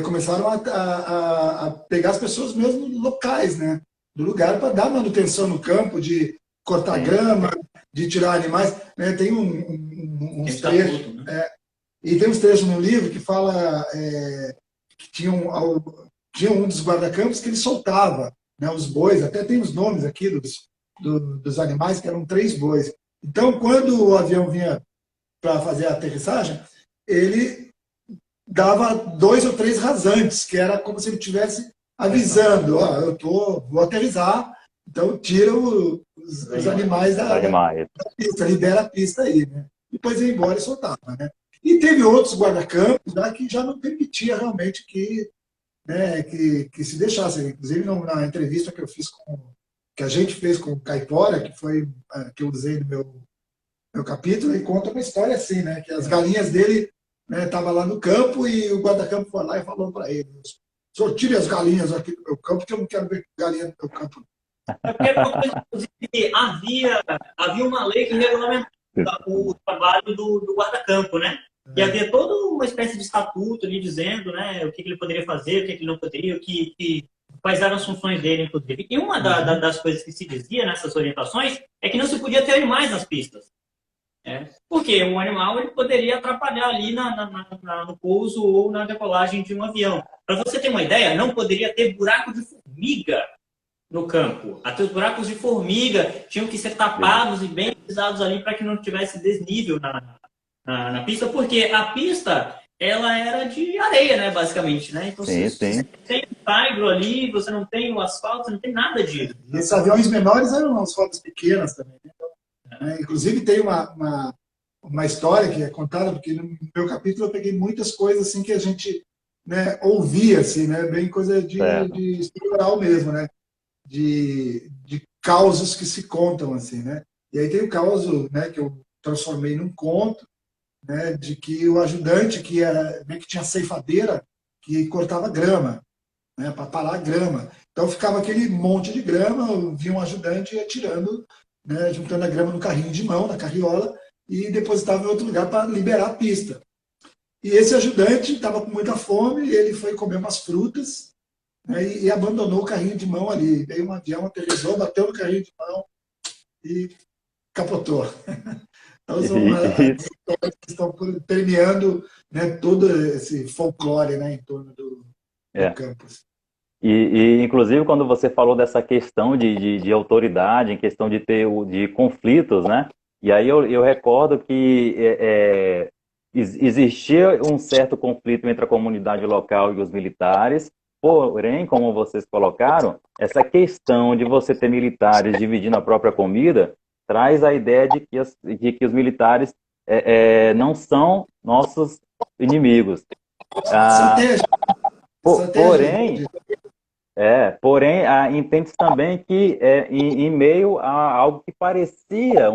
começaram a pegar as pessoas mesmo locais, né, do lugar, para dar manutenção no campo, de cortar grama, de tirar animais. Né, tem uns trechos... E tem uns trechos no livro que fala que tinha um dos guarda-campos que ele soltava, né, os bois, até tem os nomes aqui dos animais, que eram 3 bois. Então, quando o avião vinha para fazer a aterrissagem, ele dava 2 ou 3 rasantes, que era como se ele estivesse avisando, vou aterrissar, então tira os animais da pista, libera a pista aí, né? Depois ia embora e soltava, né? E teve outros guarda-campos que já não permitia realmente que se deixasse. Inclusive, na entrevista que eu fiz que a gente fez com o Caipora, que eu usei no meu capítulo, ele conta uma história assim, né? Que as galinhas dele estavam lá no campo e o guarda-campo foi lá e falou para ele: o senhor tire as galinhas aqui do meu campo, que eu não quero ver galinha no meu campo. Porque havia uma lei que regulamentava o trabalho do guarda-campo, né? E havia toda uma espécie de estatuto ali dizendo, né, o que ele poderia fazer, o que ele não poderia, quais eram as funções dele, inclusive. E uma das coisas que se dizia nessas orientações é que não se podia ter animais nas pistas. Porque um animal ele poderia atrapalhar ali no pouso ou na decolagem de um avião. Para você ter uma ideia, não poderia ter buraco de formiga no campo. Até os buracos de formiga tinham que ser tapados e bem pisados ali para que não tivesse desnível na pista, porque a pista ela era de areia, né, basicamente, né? Então, você tem o taigro ali, você não tem o asfalto, você não tem nada disso. E esses aviões menores eram as fotos pequenas também. Né? Inclusive, tem uma história que é contada, porque no meu capítulo eu peguei muitas coisas assim que a gente ouvia, assim, né? Bem coisa de explorar mesmo, né? De causos que se contam, assim, né? E aí tem o caso, né, que eu transformei num conto, né, de que o ajudante que tinha ceifadeira, que cortava grama. né, para parar a grama. Então ficava aquele monte de grama, vinha um ajudante atirando, né, juntando a grama no carrinho de mão, na carriola, e depositava em outro lugar para liberar a pista. E esse ajudante estava com muita fome, e ele foi comer umas frutas, né, e abandonou o carrinho de mão ali. Veio um avião, aterrissou, bateu no carrinho de mão e capotou. Então, são as histórias que estão permeando, né, todo esse folclore, né, em torno do campus. Inclusive, quando você falou dessa questão de autoridade, em questão de conflitos, né? E aí eu recordo que existia um certo conflito entre a comunidade local e os militares, porém, como vocês colocaram, essa questão de você ter militares dividindo a própria comida traz a ideia de que os militares não são nossos inimigos. Porém, entende-se também que em meio a algo que parecia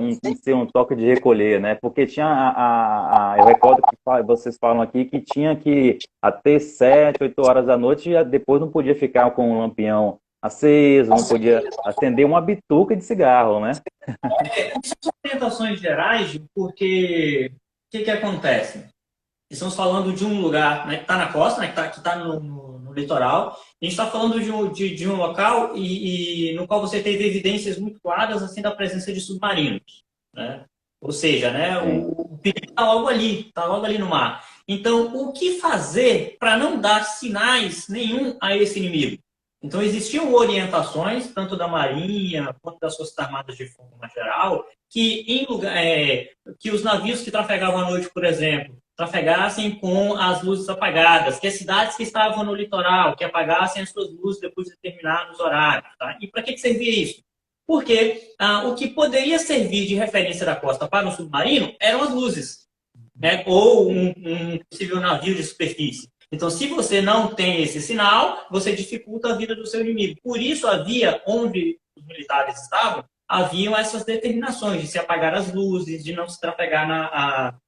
ser um toque de recolher, né? Porque tinha eu recordo que vocês falam aqui que tinha que até 7, 8 horas da noite e depois não podia ficar com um lampião aceso, não podia acender uma bituca de cigarro, né? São orientações gerais, porque o que acontece? Estamos falando de um lugar, né, que está na costa, né, que está no litoral. A gente está falando de um local no qual você teve evidências muito claras assim, da presença de submarinos. Né? Ou seja, né, o perigo está logo ali no mar. Então, o que fazer para não dar sinais nenhum a esse inimigo? Então, existiam orientações, tanto da Marinha quanto das Forças Armadas de forma geral, que que os navios que trafegavam à noite, por exemplo, trafegassem com as luzes apagadas, que as cidades que estavam no litoral, que apagassem as suas luzes depois de determinados horários. Tá? E para que servia isso? Porque o que poderia servir de referência da costa para um submarino eram as luzes, né? Ou um possível navio de superfície. Então, se você não tem esse sinal, você dificulta a vida do seu inimigo. Por isso, onde os militares estavam, haviam essas determinações de se apagar as luzes, de não se trafegar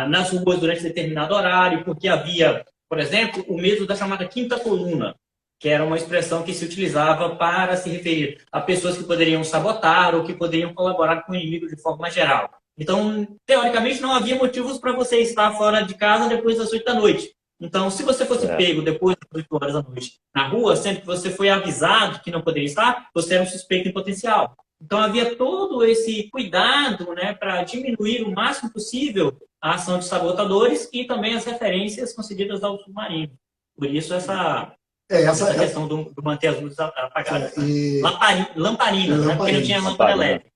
nas ruas durante determinado horário, porque havia, por exemplo, o medo da chamada quinta coluna, que era uma expressão que se utilizava para se referir a pessoas que poderiam sabotar ou que poderiam colaborar com o inimigo de forma geral. Então, teoricamente, não havia motivos para você estar fora de casa depois das 8 da noite. Então, se você fosse pego depois das 8 horas da noite na rua, sendo que você foi avisado que não poderia estar, você era um suspeito em potencial. Então, havia todo esse cuidado, né, para diminuir o máximo possível a ação de sabotadores e também as referências concedidas ao submarino. Por isso, essa questão do manter as luzes apagadas. Lamparinas, né, porque não tinha lâmpada elétrica.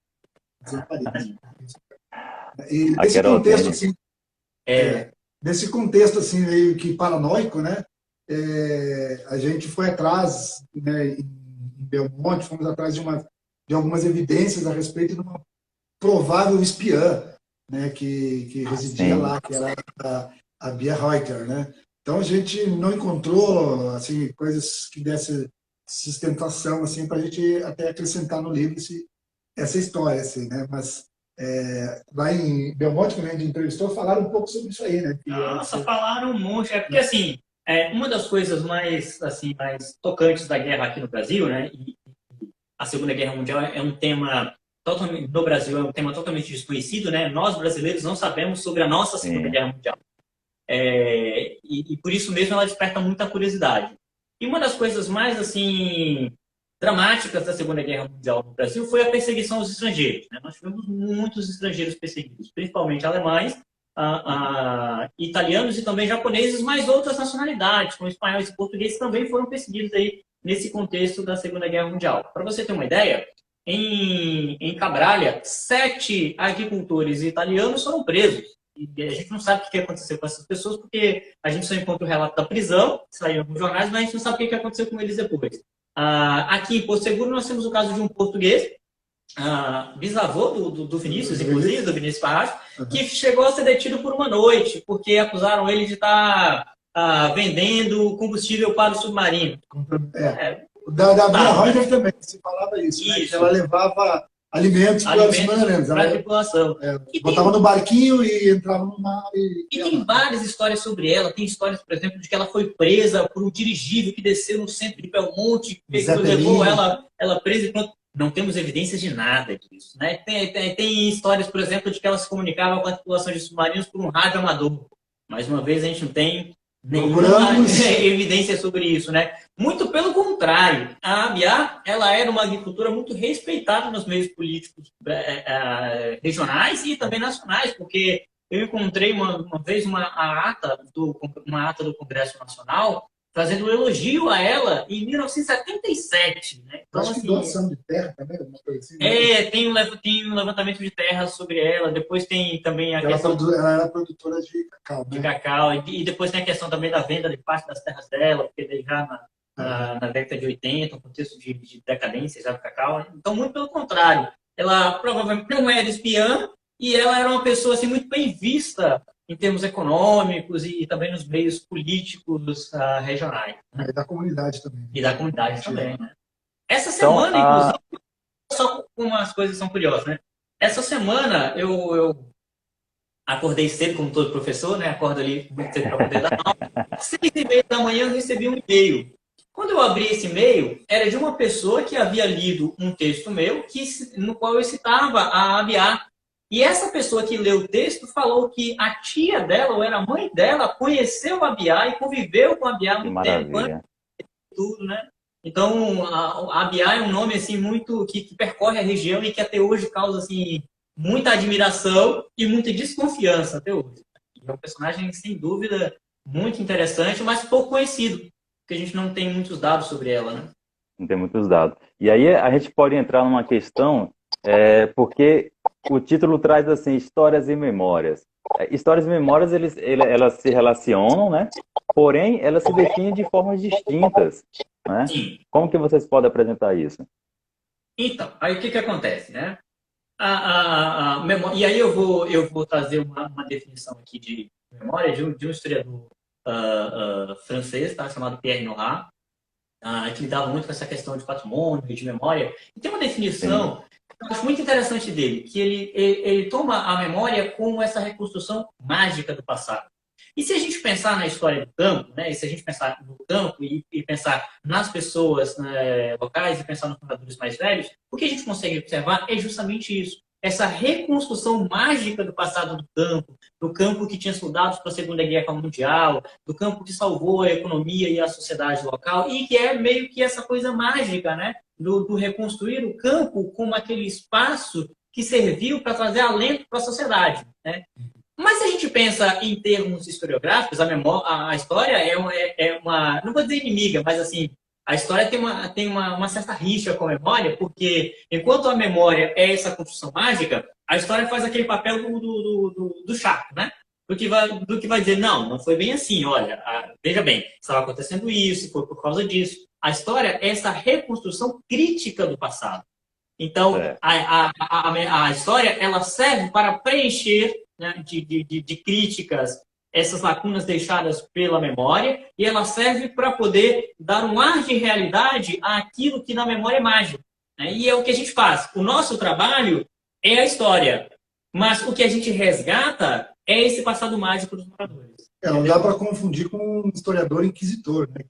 E nesse contexto, assim, nesse contexto assim, meio que paranoico, né, a gente foi atrás, né, em Belmonte, fomos atrás de algumas evidências a respeito de uma provável espiã, né, que residia lá, que era a Bia Reuter, né? Então a gente não encontrou assim coisas que dessem sustentação assim para a gente até acrescentar no livro essa história, assim, né? Mas lá em Belmonte, quando a gente entrevistou, falaram um pouco sobre isso aí, né? Nossa, falaram um monte. Porque assim, uma das coisas mais tocantes da guerra aqui no Brasil, né? E a Segunda Guerra Mundial é um tema totalmente, no Brasil, é um tema totalmente desconhecido, né? Nós, brasileiros, não sabemos sobre a nossa Segunda Guerra Mundial. E por isso mesmo ela desperta muita curiosidade. E uma das coisas mais, assim, dramáticas da Segunda Guerra Mundial no Brasil foi a perseguição aos estrangeiros. Né? Nós tivemos muitos estrangeiros perseguidos, principalmente alemães, italianos e também japoneses, mas outras nacionalidades, como espanhóis e portugueses, também foram perseguidos aí nesse contexto da Segunda Guerra Mundial. Para você ter uma ideia, em Cabralha, 7 agricultores italianos foram presos. E a gente não sabe o que aconteceu com essas pessoas, porque a gente só encontra o relato da prisão, que saiu nos jornais, mas a gente não sabe o que aconteceu com eles depois. Aqui em Porto Seguro nós temos o caso de um português, bisavô do Vinícius, inclusive, do Vinícius Parracho, que chegou a ser detido por uma noite, porque acusaram ele de estar vendendo combustível para o submarino. Da Bia Reuter também se falava isso, né? Que ela levava alimentos para os submarinos. Para a tripulação. Botava no barquinho e entrava no mar. E tem várias histórias sobre ela. Tem histórias, por exemplo, de que ela foi presa por um dirigível que desceu no centro de Belmonte, que levou ela presa e pronto. Não temos evidências de nada disso, né? Tem histórias, por exemplo, de que ela se comunicava com a tripulação de submarinos por um rádio amador. Mais uma vez, a gente não tem nenhuma evidência sobre isso, né? Muito pelo contrário, a Abiá, ela era uma agricultura muito respeitada nos meios políticos regionais e também nacionais, porque eu encontrei uma vez uma ata do Congresso Nacional fazendo um elogio a ela em 1977, né? Então, acho que doação de terra também, alguma coisa assim. Tem um levantamento de terra sobre ela, depois tem também a questão... Ela era produtora de cacau, né? De cacau, e depois tem a questão também da venda de parte das terras dela, porque daí já na década de 80, um contexto de decadência já do cacau. Né? Então, muito pelo contrário, ela provavelmente não era espiã, e ela era uma pessoa assim, muito bem vista em termos econômicos e também nos meios políticos regionais. Né? E da comunidade também. E da comunidade também, né? Essa semana, inclusive, só umas coisas são curiosas, né? Essa semana eu acordei cedo, como todo professor, né? Acordo ali muito cedo para poder dar aula. 6h30 da manhã eu recebi um e-mail. Quando eu abri esse e-mail, era de uma pessoa que havia lido um texto meu no qual eu citava a Abiá. E essa pessoa que leu o texto falou que a tia dela, ou era a mãe dela, conheceu a Abiá e conviveu com a Abiá muito tempo antes de tudo, né? Então, a Abiá é um nome assim, muito que percorre a região e que até hoje causa assim, muita admiração e muita desconfiança até hoje. É um personagem, sem dúvida, muito interessante, mas pouco conhecido, porque a gente não tem muitos dados sobre ela, né? Não tem muitos dados. E aí a gente pode entrar numa questão, porque o título traz assim, histórias e memórias. Histórias e memórias, elas se relacionam, né? Porém, elas se definem de formas distintas, né? Sim. Como que vocês podem apresentar isso? Então, aí o que acontece, né? E aí eu vou trazer uma definição aqui de memória de um historiador francês, tá? Chamado Pierre Nora, que lidava muito com essa questão de patrimônio e de memória. E tem uma definição que eu acho muito interessante dele, que ele toma a memória como essa reconstrução mágica do passado. E se a gente pensar na história do campo, né, e se a gente pensar no campo e pensar nas pessoas locais e pensar nos moradores mais velhos, o que a gente consegue observar é justamente isso. Essa reconstrução mágica do passado do campo que tinha soldados para a Segunda Guerra Mundial, do campo que salvou a economia e a sociedade local, e que é meio que essa coisa mágica, né, do reconstruir o campo como aquele espaço que serviu para trazer alento para a sociedade, né? Mas se a gente pensa em termos historiográficos, a história é uma, não vou dizer inimiga, mas assim, a história tem uma certa rixa com a memória, porque enquanto a memória é essa construção mágica, a história faz aquele papel do chato, né? Do que vai dizer, não foi bem assim, olha, veja bem, estava acontecendo isso, foi por causa disso. A história é essa reconstrução crítica do passado. Então, a história, ela serve para preencher, né, de críticas essas lacunas deixadas pela memória, e ela serve para poder dar um ar de realidade àquilo que na memória é mágico, né? E é o que a gente faz. O nosso trabalho é a história, mas o que a gente resgata é esse passado mágico dos moradores. Não dá para confundir com um historiador inquisitor, né?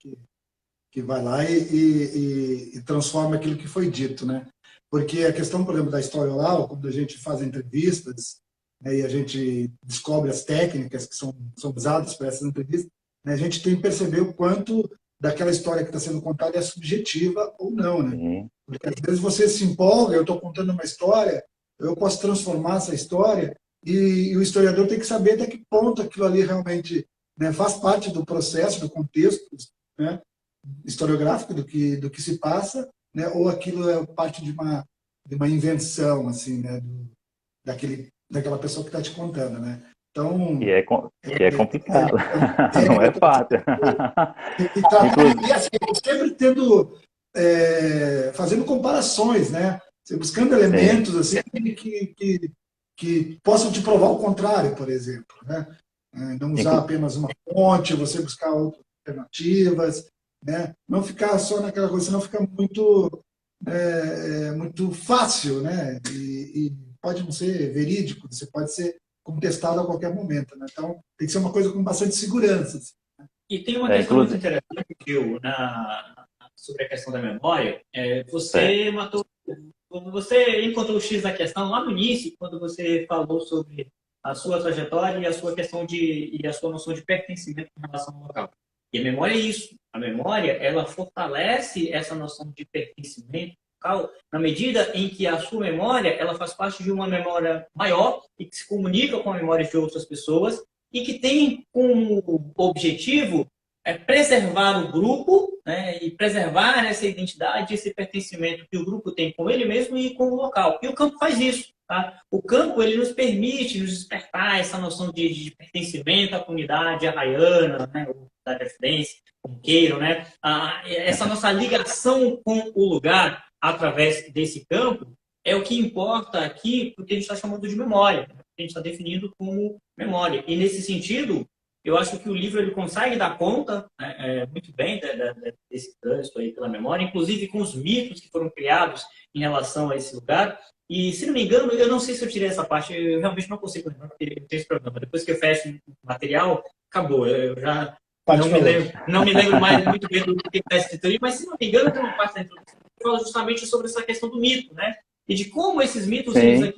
Que vai lá e transforma aquilo que foi dito, né? Porque a questão, por exemplo, da história oral, quando a gente faz entrevistas, né, e a gente descobre as técnicas que são usadas para essas entrevistas, né, a gente tem que perceber o quanto daquela história que está sendo contada é subjetiva ou não, né? Porque às vezes você se empolga, eu estou contando uma história, eu posso transformar essa história e o historiador tem que saber até que ponto aquilo ali realmente, né, faz parte do processo, do contexto, né, historiográfico do que se passa, né, ou aquilo é parte de uma invenção, assim, né, daquela pessoa que está te contando, né? Então, é complicado, não é fácil. E assim, sempre fazendo comparações, né? Você buscando elementos assim, que possam te provar o contrário, por exemplo, né? Não usar apenas uma fonte, você buscar outras alternativas, né? Não ficar só naquela coisa, senão fica muito muito fácil, né? E pode não ser verídico, você pode ser contestado a qualquer momento, né? Então, tem que ser uma coisa com bastante segurança, assim. E tem uma questão muito Inclusive, interessante, Gil, sobre a questão da memória. é, Você encontrou o X da questão lá no início, quando você falou sobre a sua trajetória e a sua e a sua noção de pertencimento em relação ao local. E a memória é isso. A memória, ela fortalece essa noção de pertencimento local na medida em que a sua memória, ela faz parte de uma memória maior e que se comunica com a memória de outras pessoas e que tem como objetivo preservar o grupo, né, e preservar essa identidade, esse pertencimento que o grupo tem com ele mesmo e com o local. E o campo faz isso. Tá? O campo ele nos permite nos despertar essa noção de pertencimento à comunidade arraiana, né, ou da referência, como queiram, né? Essa nossa ligação com o lugar através desse campo é o que importa aqui, porque a gente está chamando de memória, né? A gente está definindo como memória. E nesse sentido, eu acho que o livro ele consegue dar conta, né, muito bem desse trânsito aí pela memória, inclusive com os mitos que foram criados em relação a esse lugar. E, se não me engano, eu não sei se eu tirei essa parte, eu realmente não consigo lembrar, porque eu tenho esse problema. Depois que eu fecho o material, acabou. Eu já não me lembro mais muito bem do que está escrito aí, mas, se não me engano, tem uma parte da introdução que fala justamente sobre essa questão do mito, né? E de como esses mitos, sim,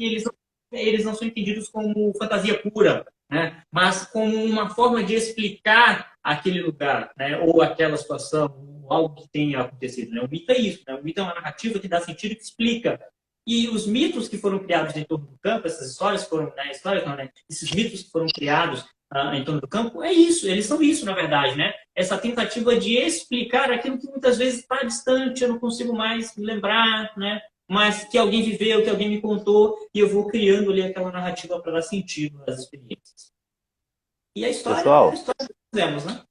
eles não são entendidos como fantasia pura, né? Mas como uma forma de explicar aquele lugar, né? Ou aquela situação, ou algo que tenha acontecido. Né? O mito é isso, né? O mito é uma narrativa que dá sentido e que explica. E os mitos que foram criados em torno do campo, essas histórias foram, né? Histórias não, né? Esses mitos que foram criados em torno do campo, é isso, eles são isso, na verdade, né? Essa tentativa de explicar aquilo que muitas vezes está distante, eu não consigo mais me lembrar, né? Mas que alguém viveu, que alguém me contou, e eu vou criando ali aquela narrativa para dar sentido às experiências. E a história é a pessoal, história que fizemos, né?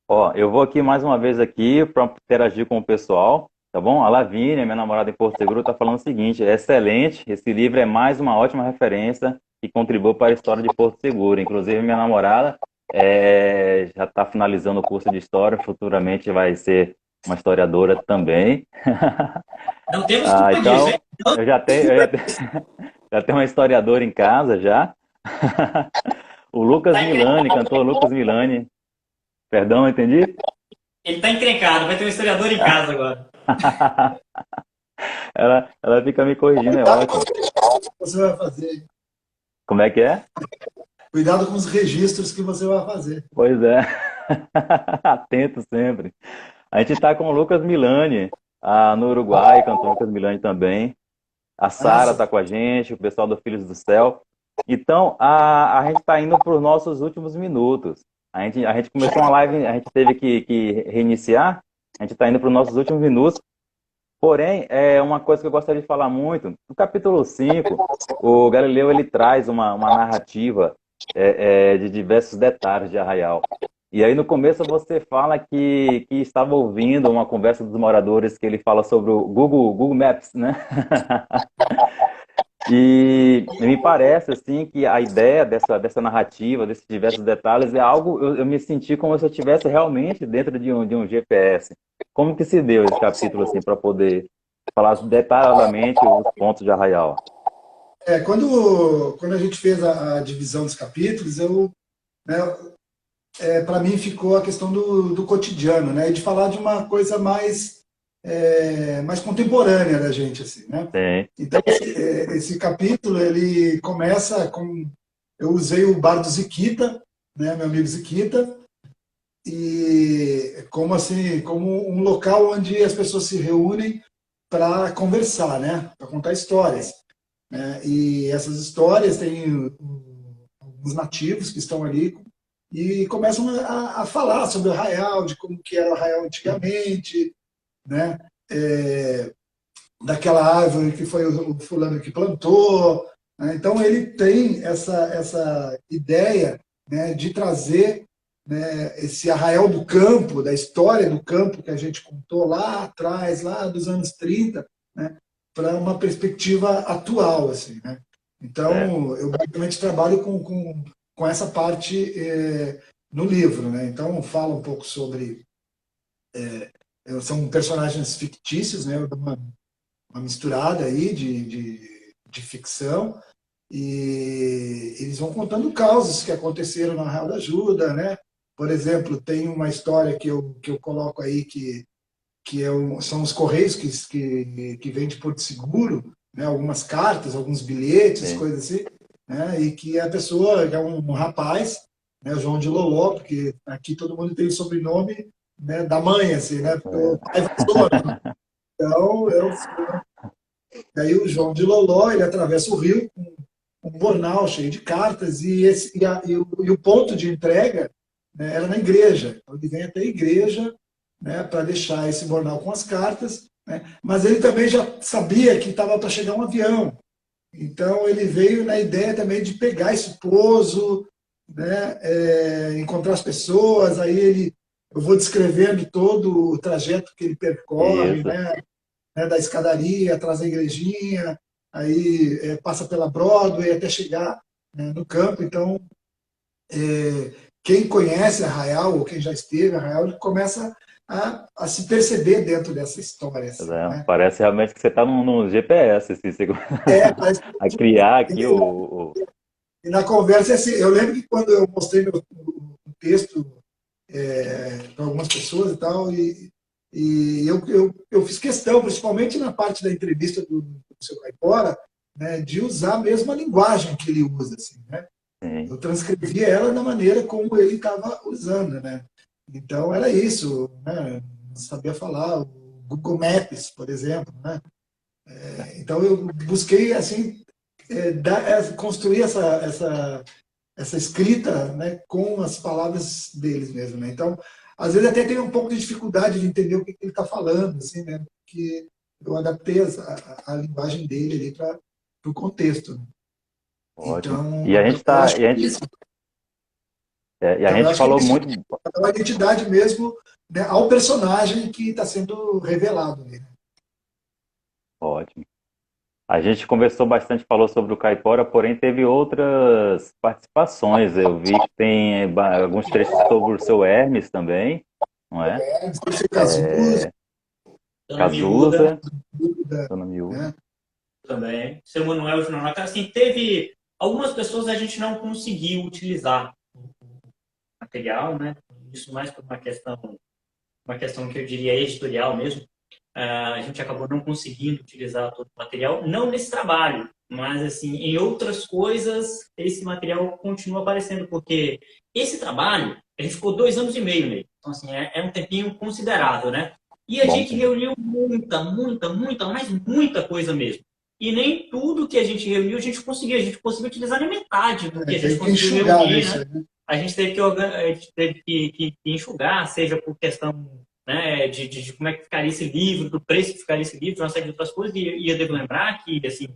ó, eu vou aqui mais uma vez aqui para interagir com o pessoal, tá bom? A Lavínia, minha namorada em Porto Seguro, está falando o seguinte: excelente, esse livro é mais uma ótima referência que contribui para a história de Porto Seguro. Inclusive, minha namorada já está finalizando o curso de História, futuramente vai ser uma historiadora também. Não temos culpa disso, Então, hein? Não, já tenho uma historiadora em casa já. O Lucas tá Milani, cantor Lucas Milani. Perdão, entendi? ele está encrencado, vai ter um historiador em casa agora. Ela fica me corrigindo, é Cuidado com ótimo. os registros que você vai fazer. Como é que é? Cuidado com os registros que você vai fazer. Pois é. Atento sempre. A gente está com o Lucas Milani, no Uruguai, cantor Lucas Milani também. A Sara Nossa, está com a gente, o pessoal do Filhos do Céu. Então, a gente está indo para os nossos últimos minutos. A gente começou uma live, a gente teve que reiniciar. A gente está indo para os nossos últimos minutos. Porém, é uma coisa que eu gostaria de falar muito. No capítulo 5, o Galileu ele traz uma narrativa de diversos detalhes de Arraial. E aí no começo você fala que estava ouvindo uma conversa dos moradores que ele fala sobre o Google Maps, né? E me parece assim que a ideia dessa narrativa, desses diversos detalhes, é algo, eu me senti como se eu estivesse realmente dentro de um GPS. Como que se deu esse capítulo assim para poder falar detalhadamente os pontos de Arraial? quando a gente fez a divisão dos capítulos, né, para mim ficou a questão do cotidiano, né, e de falar de uma coisa mais contemporânea da gente, assim, né? Sim, Então, esse capítulo, ele começa com... Eu usei o bar do Ziquita, né, meu amigo Ziquita, e como assim, como um local onde as pessoas se reúnem para conversar, né, para contar histórias, né? E essas histórias têm alguns nativos que estão ali e começam a falar sobre o Arraial, de como que era o Arraial antigamente, né? Daquela árvore que foi o fulano que plantou, né? Então ele tem essa ideia, né, de trazer, né, esse Arraial do Campo, da história do campo que a gente contou lá atrás, lá dos anos 30, né, para uma perspectiva atual, assim, né? certo. Então eu basicamente trabalho com essa parte no livro, né? Então fala um pouco sobre são personagens fictícios, né? Uma misturada aí de ficção, e eles vão contando causos que aconteceram na Arraial da Ajuda, né? Por exemplo, tem uma história que eu coloco aí são os Correios que vêm de Porto Seguro, né? Algumas cartas, alguns bilhetes, Sim. coisas assim, né? E que a pessoa, que é um rapaz, né? O João de Loló, porque aqui todo mundo tem o sobrenome, né? Da mãe, assim, né? Porque o pai vazou, né? Então, daí o João de Loló, ele atravessa o rio com um bornal cheio de cartas, e o ponto de entrega, né, era na igreja. Então, ele vem até a igreja, né, para deixar esse bornal com as cartas, né, mas ele também já sabia que estava para chegar um avião. Então ele veio na ideia também de pegar esse pouso, né, encontrar as pessoas, eu vou descrevendo todo o trajeto que ele percorre, Isso. né, da escadaria, atrás da igrejinha, aí passa pela Broadway até chegar, né, no campo. Então, quem conhece Arraial, ou quem já esteve em Arraial, ele começa a se perceber dentro dessa história. Assim, né? Parece realmente que você está num GPS, assim, Parece a que, criar aqui e na conversa, assim, eu lembro que quando eu mostrei o texto para algumas pessoas e tal, eu fiz questão, principalmente na parte da entrevista do seu Caipora, né, de usar a mesma linguagem que ele usa. Assim, né? Sim. Eu transcrevia ela da maneira como ele estava usando. Né? Então, era isso. Né? Não sabia falar. O Google Maps, por exemplo. Né? Então, eu busquei assim, construir essa escrita, né, com as palavras deles mesmo. Né? Então, às vezes até tenho um pouco de dificuldade de entender o que ele está falando, assim, né? Porque eu adaptei a linguagem dele ali para o contexto. Né? Ótimo. Então, E a gente eu tá, acho e que a é gente, isso. e a Então, eu gente acho que falou é isso. muito. É uma identidade mesmo, né, ao personagem que está sendo revelado. Né? Ótimo. A gente conversou bastante, falou sobre o Caipora, porém teve outras participações. Eu vi que tem alguns trechos sobre o seu Hermes também, não é? Esse Cazuza, Dona Miúda Cazuza, Dona Miúda. né? também. Seu Manuel de Nonaca. Assim, teve algumas pessoas a gente não conseguiu utilizar o material, né? Isso mais por uma questão que eu diria editorial mesmo. A gente acabou não conseguindo utilizar todo o material, não nesse trabalho, mas assim, em outras coisas, esse material continua aparecendo, porque esse trabalho, a gente ficou 2 anos e meio nele. Então, assim, é um tempinho considerável, né? E a Bom gente tempo. reuniu mas muita coisa mesmo. E nem tudo que a gente reuniu, a gente conseguiu utilizar nem metade do que a gente Teve que conseguiu enxugar reunir, isso né? aí, né? A gente teve que enxugar, seja por questão, né, de como é que ficaria esse livro, do preço que ficaria esse livro, uma série de outras coisas, e eu devo lembrar que, assim,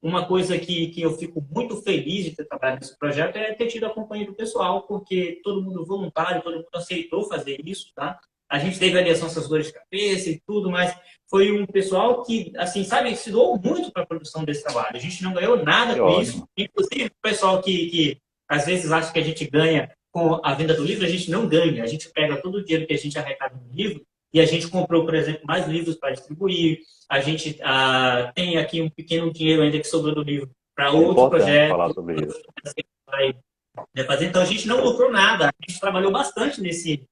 uma coisa que eu fico muito feliz de ter trabalhado nesse projeto é ter tido a companhia do pessoal, porque todo mundo voluntário, todo mundo aceitou fazer isso, tá? A gente teve ali essas dores de cabeça e tudo, mas foi um pessoal que, assim, sabe, se doou muito para a produção desse trabalho. A gente não ganhou nada Que com isso, ótimo. inclusive o pessoal que às vezes acha que a gente ganha com a venda do livro, a gente não ganha. A gente pega todo o dinheiro que a gente arrecada no livro e a gente comprou, por exemplo, mais livros para distribuir. A gente tem aqui um pequeno dinheiro ainda que sobrou do livro para É outro importante projeto. falar sobre isso. Vai fazer. Então, a gente não lucrou nada. A gente trabalhou bastante nesse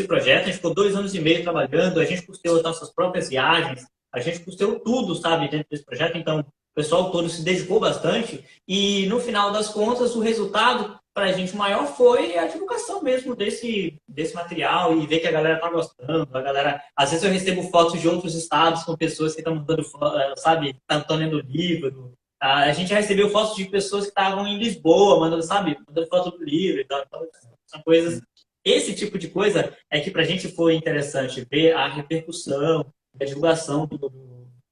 projeto. A gente ficou 2 anos e meio trabalhando. A gente custeou as nossas próprias viagens. A gente custeou tudo, sabe, dentro desse projeto. Então, o pessoal todo se dedicou bastante. E, no final das contas, o resultado para a gente maior foi a divulgação mesmo desse material e ver que a galera tá gostando. A galera, às vezes eu recebo fotos de outros estados com pessoas que estão mandando, sabe, estão lendo o livro. A gente já recebeu fotos de pessoas que estavam em Lisboa, mandando, sabe, mandando foto do livro e tal. Então, são coisas. Esse tipo de coisa é que para a gente foi interessante ver a repercussão, a divulgação do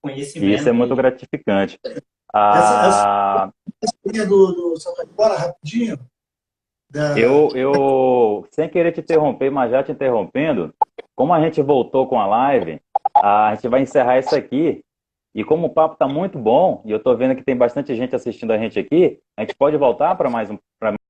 E isso é conhecimento. muito gratificante. Essa Ah, linha do seu Caipora, rapidinho, eu, sem querer te interromper, mas já te interrompendo, como a gente voltou com a live, a gente vai encerrar isso aqui. E como o papo está muito bom, e eu estou vendo que tem bastante gente assistindo a gente aqui, a gente pode voltar para mais um,